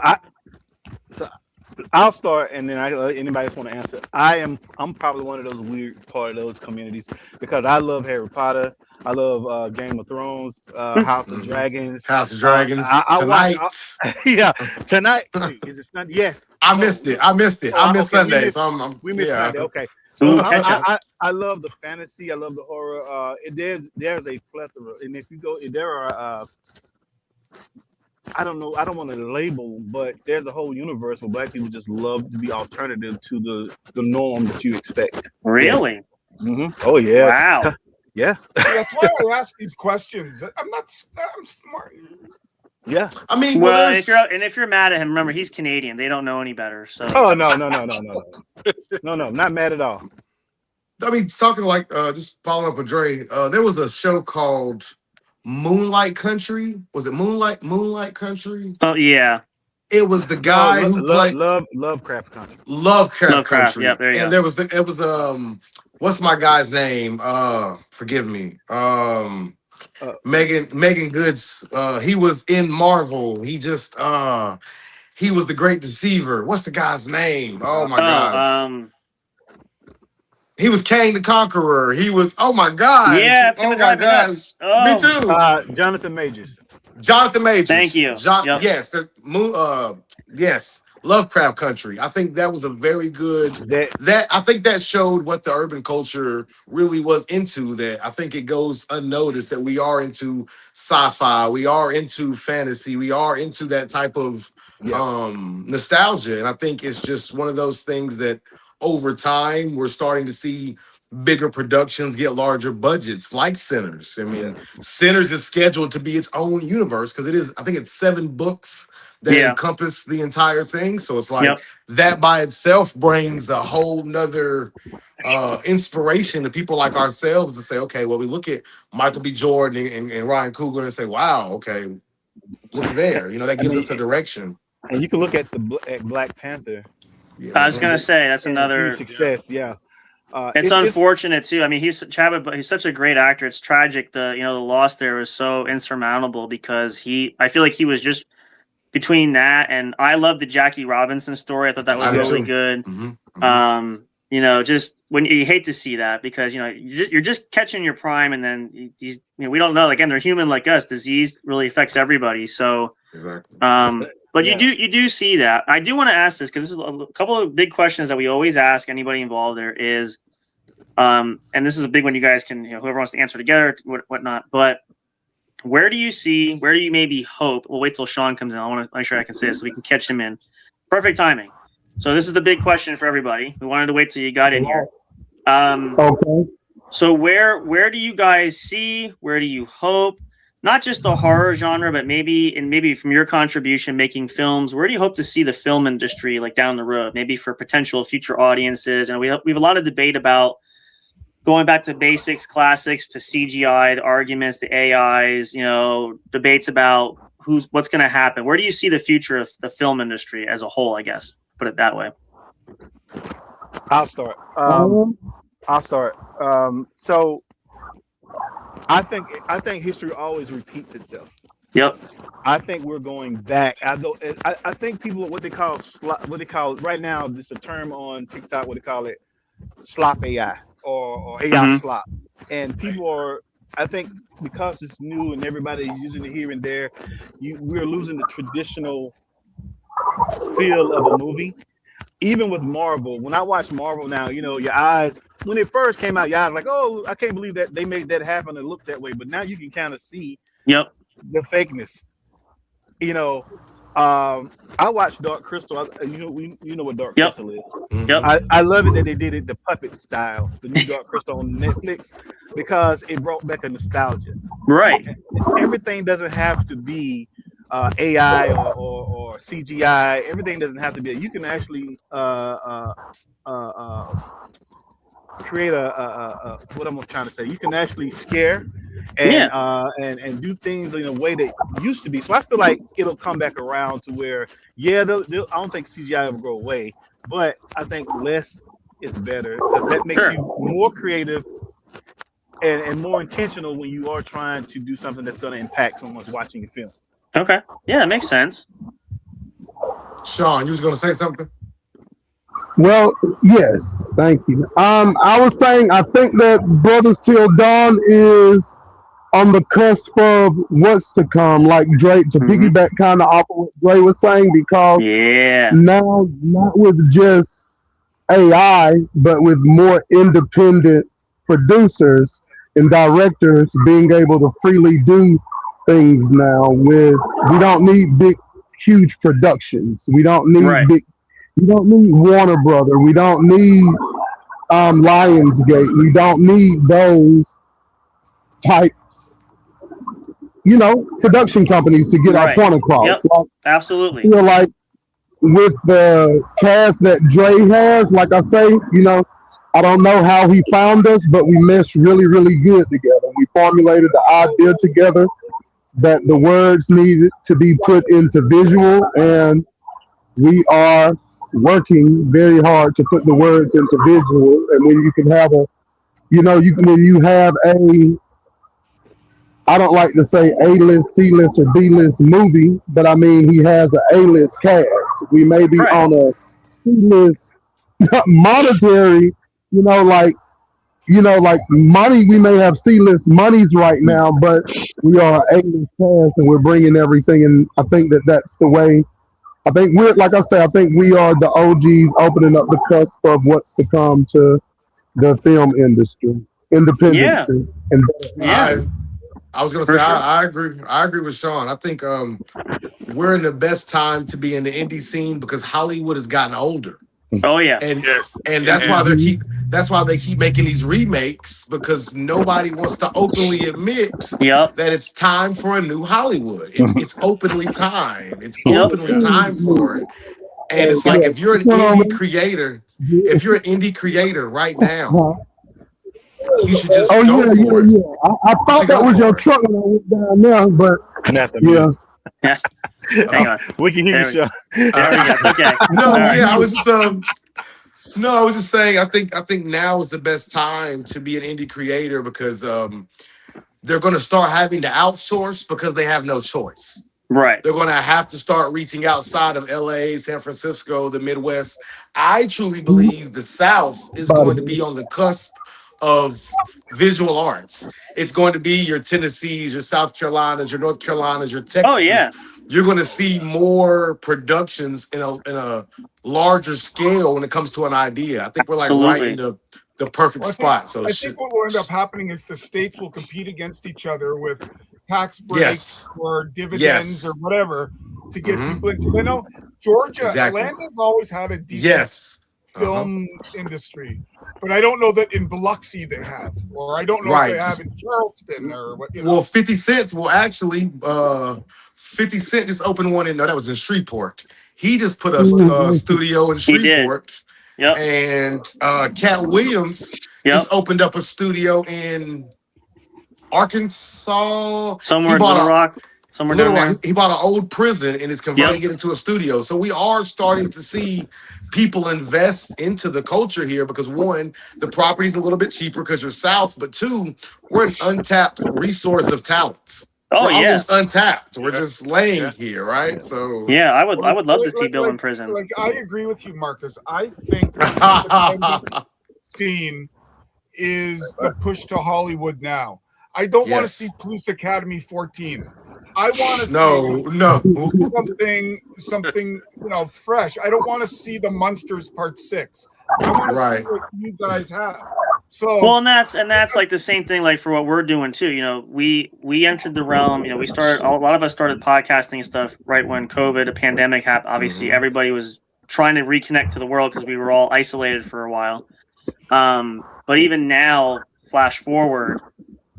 I'll start, and then anybody else want to answer. I'm probably one of those weird part of those communities because I love Harry Potter. I love Game of Thrones, House of Dragons. Tonight. Tonight. It's not. Yes. I missed it. I missed Sunday. We missed Sunday. Okay. So I love the fantasy. I love the horror. There's a plethora, and if you go, there are. I don't know. I don't want to label, but there's a whole universe where Black people just love to be alternative to the norm that you expect. Really? Mm-hmm. Oh yeah. Wow. Yeah. That's why I ask these questions. I'm smart. Yeah. I mean, if you're mad at him, remember he's Canadian. They don't know any better. So. Oh no, not mad at all. I mean, talking like just following up with Dre. There was a show called Moonlight Country. Was it Moonlight Country? Oh yeah. It was the guy who played Lovecraft Country. Lovecraft Country. Yeah, there you and go. It was what's my guy's name? Forgive me. Megan Goods. He was in Marvel. He just he was the Great Deceiver. What's the guy's name? Oh my gosh. He was Kang the Conqueror. He was, oh my gosh. Yeah, it's oh gonna my drive me gosh. nuts. Oh. Me too. Jonathan Majors. Jonathan Majors. Thank you. Yep. Yes, yes. Lovecraft Country. I think that was a very good. I think that showed what the urban culture really was into. That I think it goes unnoticed that we are into sci-fi, we are into fantasy, we are into that type of nostalgia, and I think it's just one of those things that over time we're starting to see bigger productions get larger budgets, like Sinners. I mean, Sinners is scheduled to be its own universe because it is. I think it's 7 books that encompass the entire thing. So it's like that by itself brings a whole nother inspiration to people like ourselves to say, okay, well, we look at Michael B. Jordan and Ryan Coogler and say, wow, okay, look there. You know, that gives us a direction. And you can look at at Black Panther. I was gonna say that's another success. Yeah. It's unfortunate too. I mean, he's such a great actor. It's tragic. The loss there was so insurmountable because I feel like he was just between that, and I love the Jackie Robinson story. I thought that was really good. Just when you hate to see that because you're just catching your prime, and then these we don't know. Again, they're human like us. Disease really affects everybody. So, but you do see that. I do want to ask this because this is a couple of big questions that we always ask anybody involved. There is, and this is a big one. You guys can whoever wants to answer together, whatnot. But where do you maybe hope? We'll wait till Sean comes in. I want to make sure I can say this so we can catch him in. Perfect timing. So this is the big question for everybody. We wanted to wait till you got in here. Okay. So where do you guys see? Where do you hope? Not just the horror genre, but maybe from your contribution making films, where do you hope to see the film industry like down the road? Maybe for potential future audiences. And we have a lot of debate about going back to basics, classics, to CGI, the arguments, the AIs, debates about what's going to happen. Where do you see the future of the film industry as a whole? I guess put it that way. I'll start. So I think history always repeats itself. Yep. I think we're going back. I think people what they call right now. This is a term on TikTok. What they call it, slop AI or AI slop. And people are. I think because it's new and everybody's using it here and there, we're losing the traditional feel of a movie. Even with Marvel, when I watch Marvel now, your eyes. When it first came out, y'all like, oh, I can't believe that they made that happen and look that way. But now you can kind of see the fakeness. I watched Dark Crystal. You know what Dark Crystal is. Yep. I love it that they did it the puppet style, the new Dark Crystal on Netflix, because it brought back a nostalgia. Right. Everything doesn't have to be AI or CGI. Everything doesn't have to be. You can actually create what I'm trying to say. You can actually scare and do things in a way that used to be. So I feel like it'll come back around to where I don't think CGI will go away, but I think less is better because that makes you more creative and more intentional when you are trying to do something that's going to impact someone's watching your film. Okay. Yeah, that makes sense. Sean, you was going to say something? Well, yes, thank you. I was saying I think that Brothers Till Dawn is on the cusp of what's to come, like Drake, to piggyback kind of off of what Dre was saying, because now not with just AI, but with more independent producers and directors being able to freely do things now. We don't need big, huge productions. We don't need we don't need Warner Brother. We don't need Lionsgate. We don't need those type, production companies to get our point across. Yep. Absolutely. I feel like with the cast that Dre has, like I say, I don't know how he found us, but we meshed really, really good together. We formulated the idea together that the words needed to be put into visual, and we are working very hard to put the words into visual. And when you can have I don't like to say A-list, C-list, or B-list movie, but I mean, he has an A-list cast. We may be on a C-list monetary, like like money, we may have C-list monies right now, but we are A-list cast and we're bringing everything. And I think that's the way. I think like I say, I think we are the OGs opening up the cusp of what's to come to the film industry, independence, and I was gonna say I agree. I agree with Sean. I think we're in the best time to be in the indie scene because Hollywood has gotten older. Oh yeah, and that's why they keep making these remakes because nobody wants to openly admit that it's time for a new Hollywood. It's openly time. It's openly time for it. And it's like if you're an indie creator right now, you should just go for it. I thought that was your truck when I went down there, but hang on. We can hear you, Sean. Okay. I was just saying. I think now is the best time to be an indie creator because they're going to start having to outsource because they have no choice. Right. They're going to have to start reaching outside of LA, San Francisco, the Midwest. I truly believe the South is going to be on the cusp of visual arts. It's going to be your Tennessees, your South Carolinas, your North Carolinas, your Texas. Oh yeah. You're going to see more productions in a larger scale when it comes to an idea. I think we're right in the perfect spot. I think what will end up happening is the states will compete against each other with tax breaks or dividends or whatever to get people in. Because I know Georgia, Atlanta's always had a decent film industry, but I don't know that in Biloxi they have, or I don't know if they have in Charleston or what. Well, 50 Cent will actually. 50 Cent just opened one that was in Shreveport. He just put a studio in Shreveport. Yep. And Cat Williams just opened up a studio in Arkansas. Somewhere in Little Rock. Somewhere down there. He bought an old prison and is converting it into a studio. So we are starting to see people invest into the culture here because one, the property's a little bit cheaper because you're South, but two, we're an untapped resource of talent. Oh, we're almost untapped. We're just laying here, right? So I would love to see Bill in prison. Like I agree with you, Marcus. I think the independent scene is the push to Hollywood now. I don't want to see Police Academy 14. I want to see something fresh. I don't want to see the Monsters Part 6. I want to see what you guys have. So and that's like the same thing like for what we're doing too. We entered the realm. We started, a lot of us started podcasting and stuff right when COVID, a pandemic happened. Obviously, everybody was trying to reconnect to the world because we were all isolated for a while. But even now, flash forward,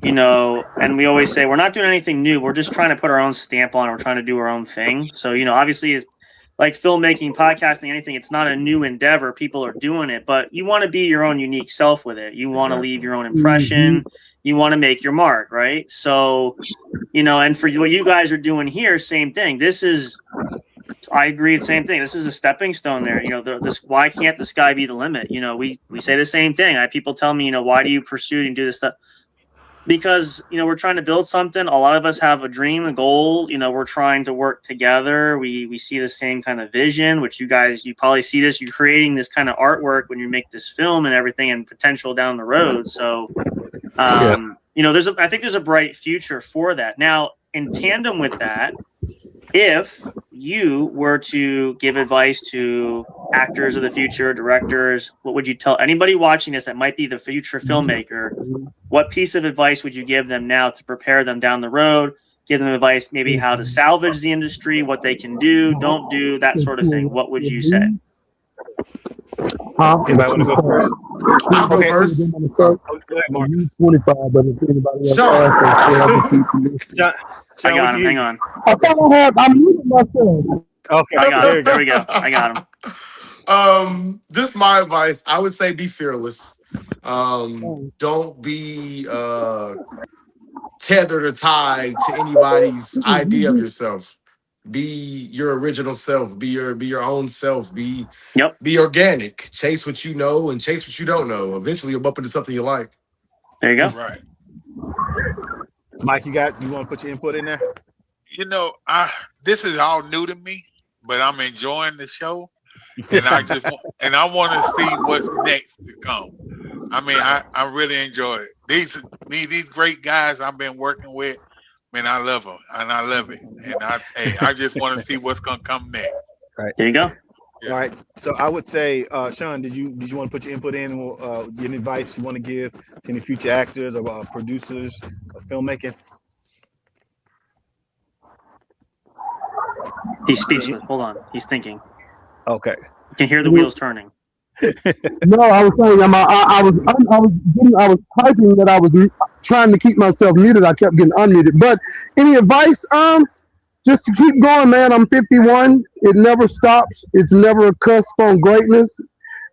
and we always say we're not doing anything new. We're just trying to put our own stamp on it. We're trying to do our own thing. So obviously it's like filmmaking, podcasting, anything, it's not a new endeavor. People are doing it, but you want to be your own unique self with it. You want to leave your own impression. You want to make your mark, right? So, and for what you guys are doing here, same thing. I agree, same thing. This is a stepping stone there. Why can't the sky be the limit? We say the same thing. I have people tell me, why do you pursue and do this stuff? Because, we're trying to build something. A lot of us have a dream, a goal. We're trying to work together. We see the same kind of vision, which you probably see this. You're creating this kind of artwork when you make this film and everything and potential down the road. So, I think there's a bright future for that. Now, in tandem with that, if you were to give advice to actors of the future, directors, what would you tell anybody watching this that might be the future filmmaker? What piece of advice would you give them now to prepare them down the road? Give them advice, maybe how to salvage the industry, what they can do, don't do, that sort of thing. What would you say? Anybody want to go first? I'll go first. Go ahead, Mark. 25, but if anybody else asks, I got him. Hang on. I thought I'm muting myself. Okay, I got him. There we go. I got him. Just my advice. I would say be fearless. Don't be tethered or tied to anybody's idea of yourself. Be your original self. Be your own self. Be organic. Chase what you know and chase what you don't know. Eventually, you'll bump into something you like. There you go. Right. Mike, you want to put your input in there? This is all new to me, but I'm enjoying the show, and I want to see what's next to come. I mean, I really enjoy it. These great guys I've been working with, man, I love them and I love it. And I just want to see what's gonna come next. Right. There you go. Yeah. All right. So I would say, Sean, did you want to put your input in? Any advice you want to give to any future actors or producers of filmmaking? He's speechless. Hold on. He's thinking. Okay. You can hear the wheels turning. No, I was saying I was typing that I was trying to keep myself muted. I kept getting unmuted. But any advice? Just to keep going, man. I'm 51. It never stops. It's never a cusp on greatness.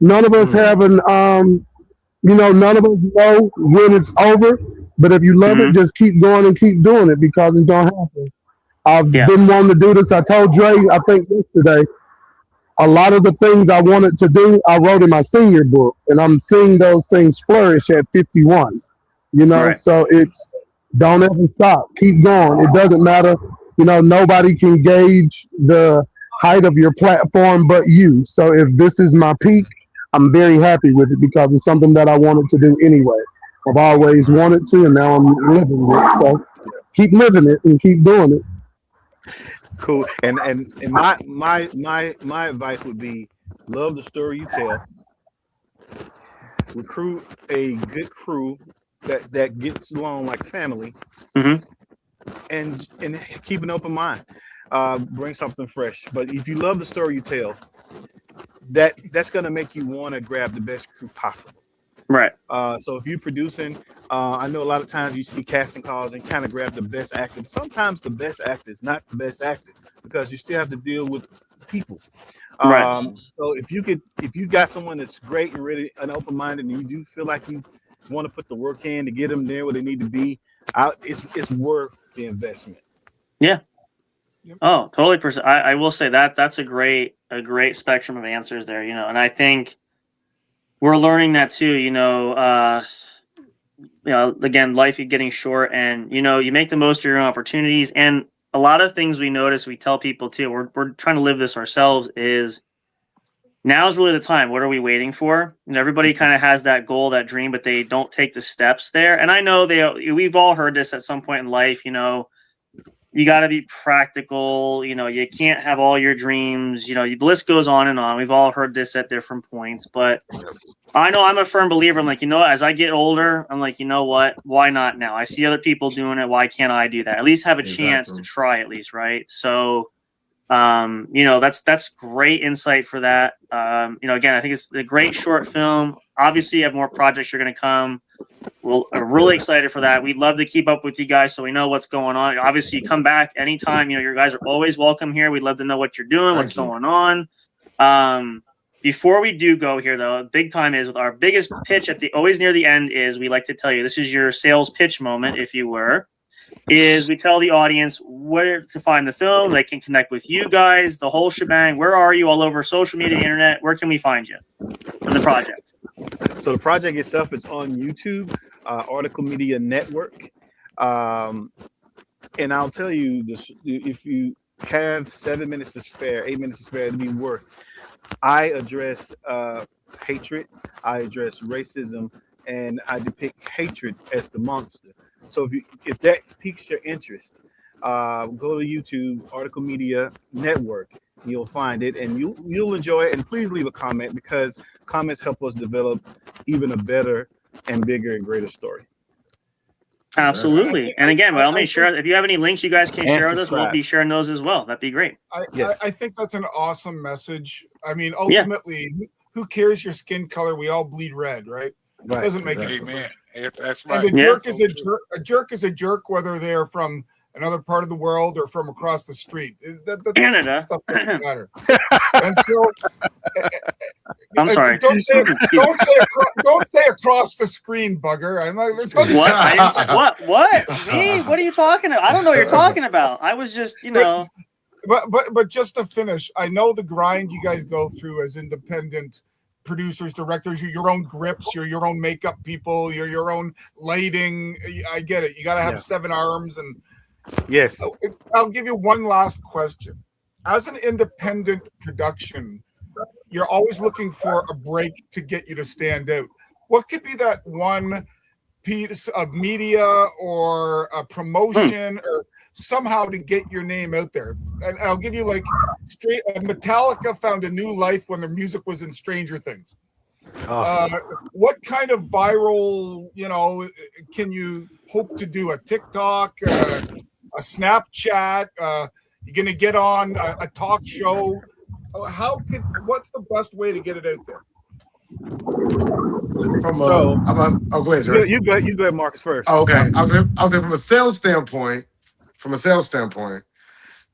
None of us have none of us know when it's over. But if you love it, just keep going and keep doing it because it's gonna happen. I've been wanting to do this. I told Dre, I think yesterday, a lot of the things I wanted to do, I wrote in my senior book, and I'm seeing those things flourish at 51. So it's don't ever stop. Keep going. It doesn't matter. Nobody can gauge the height of your platform but you. So if this is my peak, I'm very happy with it because it's something that I wanted to do anyway. I've always wanted to, and now I'm living it. So keep living it and keep doing it. Cool. And my advice would be, love the story you tell. Recruit a good crew that gets along like family. And keep an open mind. Bring something fresh. But if you love the story you tell, that's gonna make you want to grab the best crew possible. Right. So if you're producing, I know a lot of times you see casting calls and kind of grab the best actor. But sometimes the best actor is not the best actor because you still have to deal with people. Right. So if you got someone that's great and really and open-minded, and you do feel like you want to put the work in to get them there where they need to be, it's worth the investment. Yeah. Oh, totally. I will say that's a great spectrum of answers there. And I think we're learning that too. Again, life is getting short, and you make the most of your own opportunities. And a lot of things we notice, we tell people too. We're trying to live this ourselves. Is now's really the time. What are we waiting for? And everybody kind of has that goal, that dream, but they don't take the steps there. And I know we've all heard this at some point in life. You got to be practical. You can't have all your dreams. The list goes on and on. We've all heard this at different points, but I know I'm a firm believer. I'm like, as I get older, I'm like, you know what? Why not now? I see other people doing it. Why can't I do that? At least have a chance to try at least. Right. So, that's great insight for that. Again, I think it's a great short film. Obviously you have more projects you're going to come. We're really excited for that. We'd love to keep up with you guys so we know what's going on. Obviously, you come back anytime. Your guys are always welcome here. We'd love to know what you're doing, what's going on. Before we do go here, though, big time is with our biggest pitch always near the end is we like to tell you, this is your sales pitch moment, if you were, is we tell the audience where to find the film. They can connect with you guys, the whole shebang. Where are you all over social media, the internet? Where can we find you in the project? So the project itself is on YouTube, Article Media Network. And I'll tell you this, if you have 7 minutes to spare, 8 minutes to spare, it'd be worth. I address hatred, I address racism, and I depict hatred as the monster. So if that piques your interest, go to YouTube, Article Media Network. You'll find it, and you'll enjoy it. And please leave a comment because comments help us develop even a better and bigger and greater story. Absolutely. And again, well, make sure if you have any links you guys can share with us, we'll be sharing those as well. That'd be great. I think that's an awesome message. I mean, ultimately, who cares your skin color? We all bleed red, right? It doesn't make any difference. That's right. And a jerk is a jerk. A jerk is a jerk, whether they're from another part of the world or from across the street. That stuff doesn't matter. And so, I'm sorry. Don't say across the screen, bugger. I'm like, what? I didn't say, what? Me? What are you talking about? I don't know what you're talking about. I was just, But just to finish, I know the grind you guys go through as independent producers, directors. You're your own grips. You're your own makeup people. You're your own lighting. I get it. You got to have 7 arms and. Yes. I'll give you one last question. As an independent production, you're always looking for a break to get you to stand out. what could be that one piece of media or a promotion or somehow to get your name out there? And I'll give you like Metallica found a new life when their music was in Stranger Things. What kind of viral, can you hope to do? A TikTok, a Snapchat? You're going to get on a talk show? What's the best way to get it out there? Go ahead, Dre. You go ahead, Marcus, first. Oh, okay. I was saying from a sales standpoint,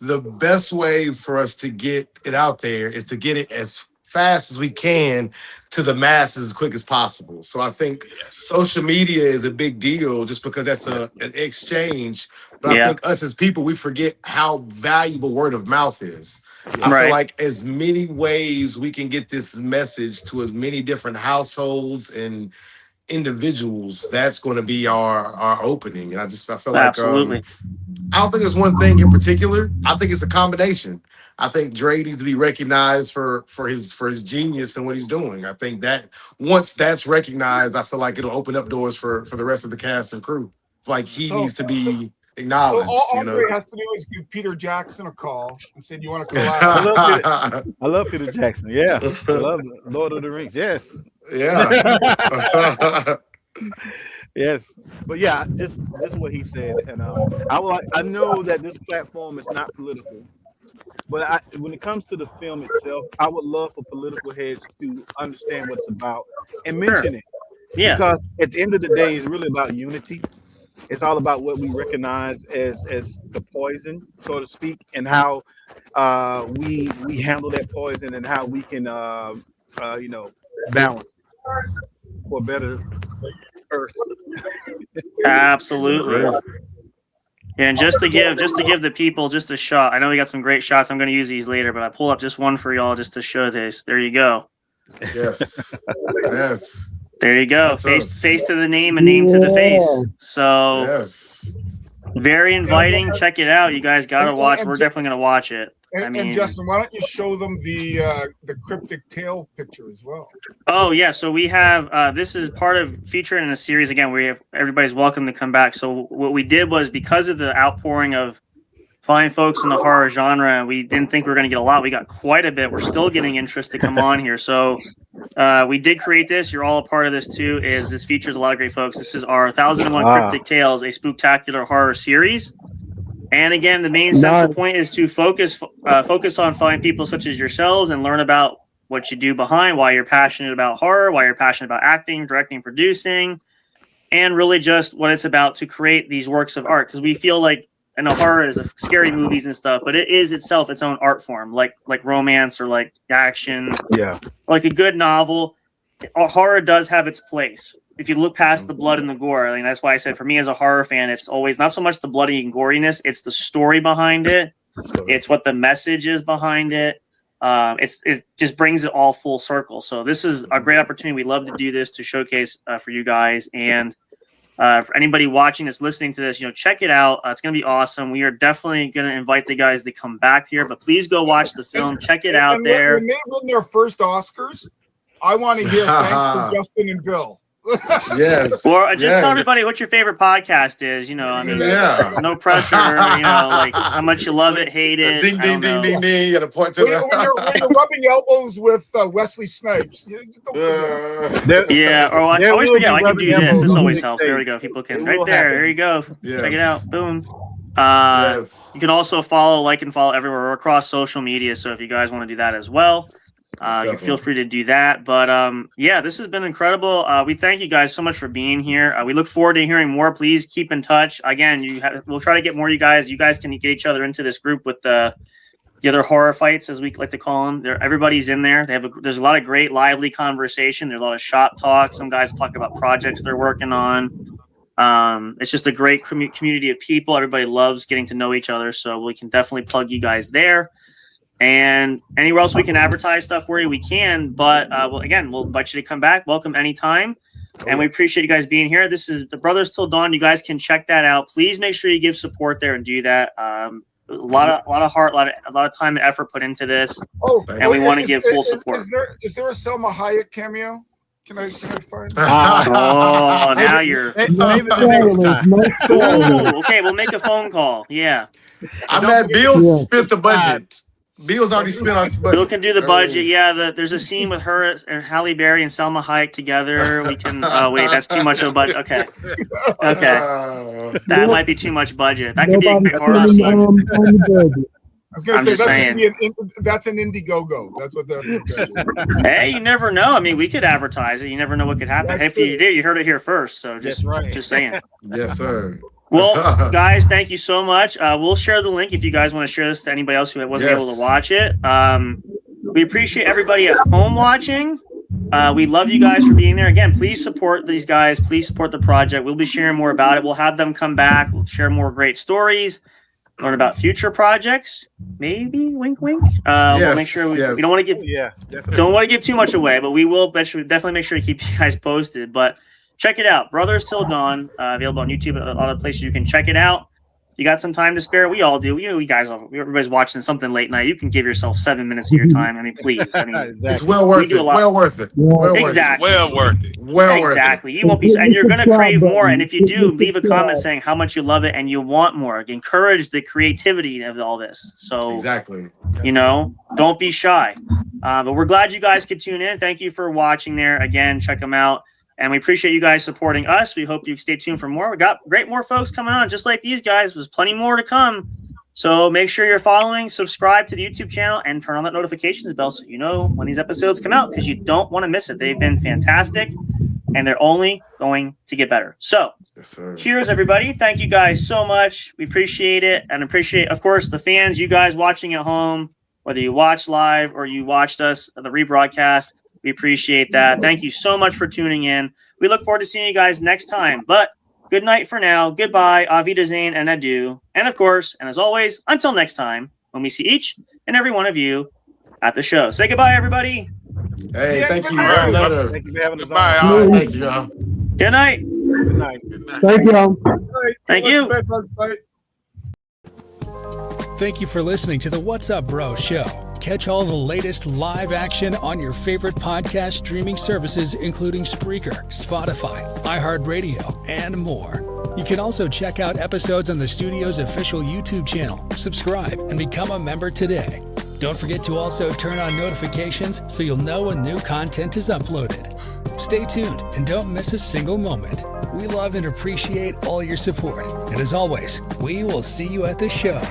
the best way for us to get it out there is to get it as fast as we can to the masses as quick as possible. So I think social media is a big deal just because that's an exchange. But I think us as people, we forget how valuable word of mouth is. I feel like as many ways we can get this message to as many different households and individuals, that's going to be our opening. And I feel like absolutely. I don't think there's one thing in particular. I think it's a combination. I think Dre needs to be recognized for his genius and what he's doing. I think that once that's recognized, I feel like it'll open up doors for the rest of the cast and crew. Like he needs to be acknowledged. So all Andre has to do is give Peter Jackson a call and say, "Do you want to collab?" I love Peter Jackson. Yeah, I love Lord of the Rings. Yes. Yeah. Yes, but yeah, just what he said, and I know that this platform is not political, but when it comes to the film itself, I would love for political heads to understand what it's about and mention it. Yeah. Because at the end of the day, it's really about unity. It's all about what we recognize as the poison, so to speak, and how we handle that poison and how we can balance for a better Earth. Absolutely. And just to give the people just a shot. I know we got some great shots. I'm going to use these later, but I pull up just one for y'all just to show this. There you go. Yes. There you go. Face to the name and name to the face. So very inviting. Check it out. You guys got to watch. We're definitely going to watch it. And Justin, why don't you show them the cryptic tail picture as well? Oh yeah, so we have this is part of featuring in a series again. We have everybody's welcome to come back. So what we did was because of the outpouring of fine folks in the horror genre, we didn't think we were going to get a lot. We got quite a bit. We're still getting interest to come on here. So we did create this. You're all a part of this too. This features a lot of great folks. This is our 1001 Cryptic Tales, a spooktacular horror series. And again, the main central point is to focus on fine people such as yourselves and learn about what you do behind, why you're passionate about horror, why you're passionate about acting, directing, producing, and really just what it's about to create these works of art. Because we feel like, I know horror is scary movies and stuff, but it is itself its own art form, like romance or like action, like a good novel. Horror does have its place. If you look past the blood and the gore, I mean, that's why I said for me as a horror fan, it's always not so much the bloody and goriness, it's the story behind it. It's what the message is behind it. It just brings it all full circle. So this is a great opportunity. We love to do this to showcase for you guys. And for anybody watching this, listening to this, check it out. It's going to be awesome. We are definitely going to invite the guys to come back here, but please go watch the film. Check it out there. When they win their first Oscars, I want to hear thanks to Justin and Bill. Yes. Or just tell everybody what your favorite podcast is. No pressure. Like how much you love it, hate it. Ding, ding, ding, ding, ding. You got to point to when you're rubbing elbows with Wesley Snipes. Yeah. Or I always forget. I can do this. This always helps. There we go. People can right there. There you go. Yes. Check it out. Boom. You can also like and follow everywhere. We're across social media. So if you guys want to do that as well. You can feel free to do that. But this has been incredible. We thank you guys so much for being here. We look forward to hearing more. Please keep in touch. Again, we'll try to get more of you guys. You guys can get each other into this group with the other horror fights, as we like to call them. Everybody's in there. There's a lot of great lively conversation. There's a lot of shop talk. Some guys talk about projects they're working on. It's just a great community of people. Everybody loves getting to know each other. So we can definitely plug you guys there. And anywhere else we can advertise stuff for you, we can. But we'll invite you to come back. Welcome anytime. And we appreciate you guys being here. This is the Brothers Till Dawn. You guys can check that out. Please make sure you give support there and do that. A lot of heart, a lot of time and effort put into this. And we want to give full support. Is there a Selma Hayek cameo? Can I find? Oh, now you're. Maybe the next time. Ooh, okay, we'll make a phone call. Yeah. I'm at Bill spent the budget. Bill's already spent our budget. Bill can do the budget. Yeah, there's a scene with her and Halle Berry and Selma Hayek together. We can. Oh wait, that's too much of a budget. Okay. That might be too much budget. That could be a great horror scene. I was going I'm to just say saying. that's an Indiegogo. That's what that. Hey, you never know. I mean, we could advertise it. You never know what could happen. That's Hey, if you did, you heard it here first. So just saying. Yes, sir. Well, guys, thank you so much. We'll share the link if you guys want to share this to anybody else who wasn't able to watch it. We appreciate everybody at home watching. We love you guys for being there. Again, please support these guys. Please support the project. We'll be sharing more about it. We'll have them come back. We'll share more great stories, learn about future projects. Maybe, wink, wink. We'll make sure we don't want to give too much away, but we will definitely make sure to keep you guys posted. But check it out. Brothers Till Dawn, available on YouTube, a lot of places you can check it out. You got some time to spare? We all do. You guys, everybody's watching something late night. You can give yourself 7 minutes of your time. I mean, please. I mean, it's well worth it. Well worth it. Exactly. Well worth it. Exactly. You won't be, and you're going to crave more. And if you do, leave a comment saying how much you love it and you want more. Encourage the creativity of all this. So don't be shy. But we're glad you guys could tune in. Thank you for watching there. Again, check them out. And we appreciate you guys supporting us. We hope you stay tuned for more. We got more folks coming on, just like these guys. There's plenty more to come. So make sure you're following, subscribe to the YouTube channel, and turn on that notifications bell so you know when these episodes come out, because you don't want to miss it. They've been fantastic, and they're only going to get better. So cheers, everybody. Thank you guys so much. We appreciate it, and appreciate, of course, the fans, you guys watching at home, whether you watch live or you watched us the rebroadcast. We appreciate that. Thank you so much for tuning in. We look forward to seeing you guys next time. But good night for now. Goodbye, auf Wiedersehen, and adieu. And of course, and as always, until next time, when we see each and every one of you at the show. Say goodbye, everybody. Hey, thank you. Thank you for having us. Goodbye. Thank you, y'all. Good night. Good night. Thank y'all. Thank you. Thank you for listening to the What's Up Bro show. Catch all the latest live action on your favorite podcast streaming services, including Spreaker, Spotify, iHeartRadio, and more. You can also check out episodes on the studio's official YouTube channel. Subscribe and become a member today. Don't forget to also turn on notifications so you'll know when new content is uploaded. Stay tuned and don't miss a single moment. We love and appreciate all your support. And as always, we will see you at the show.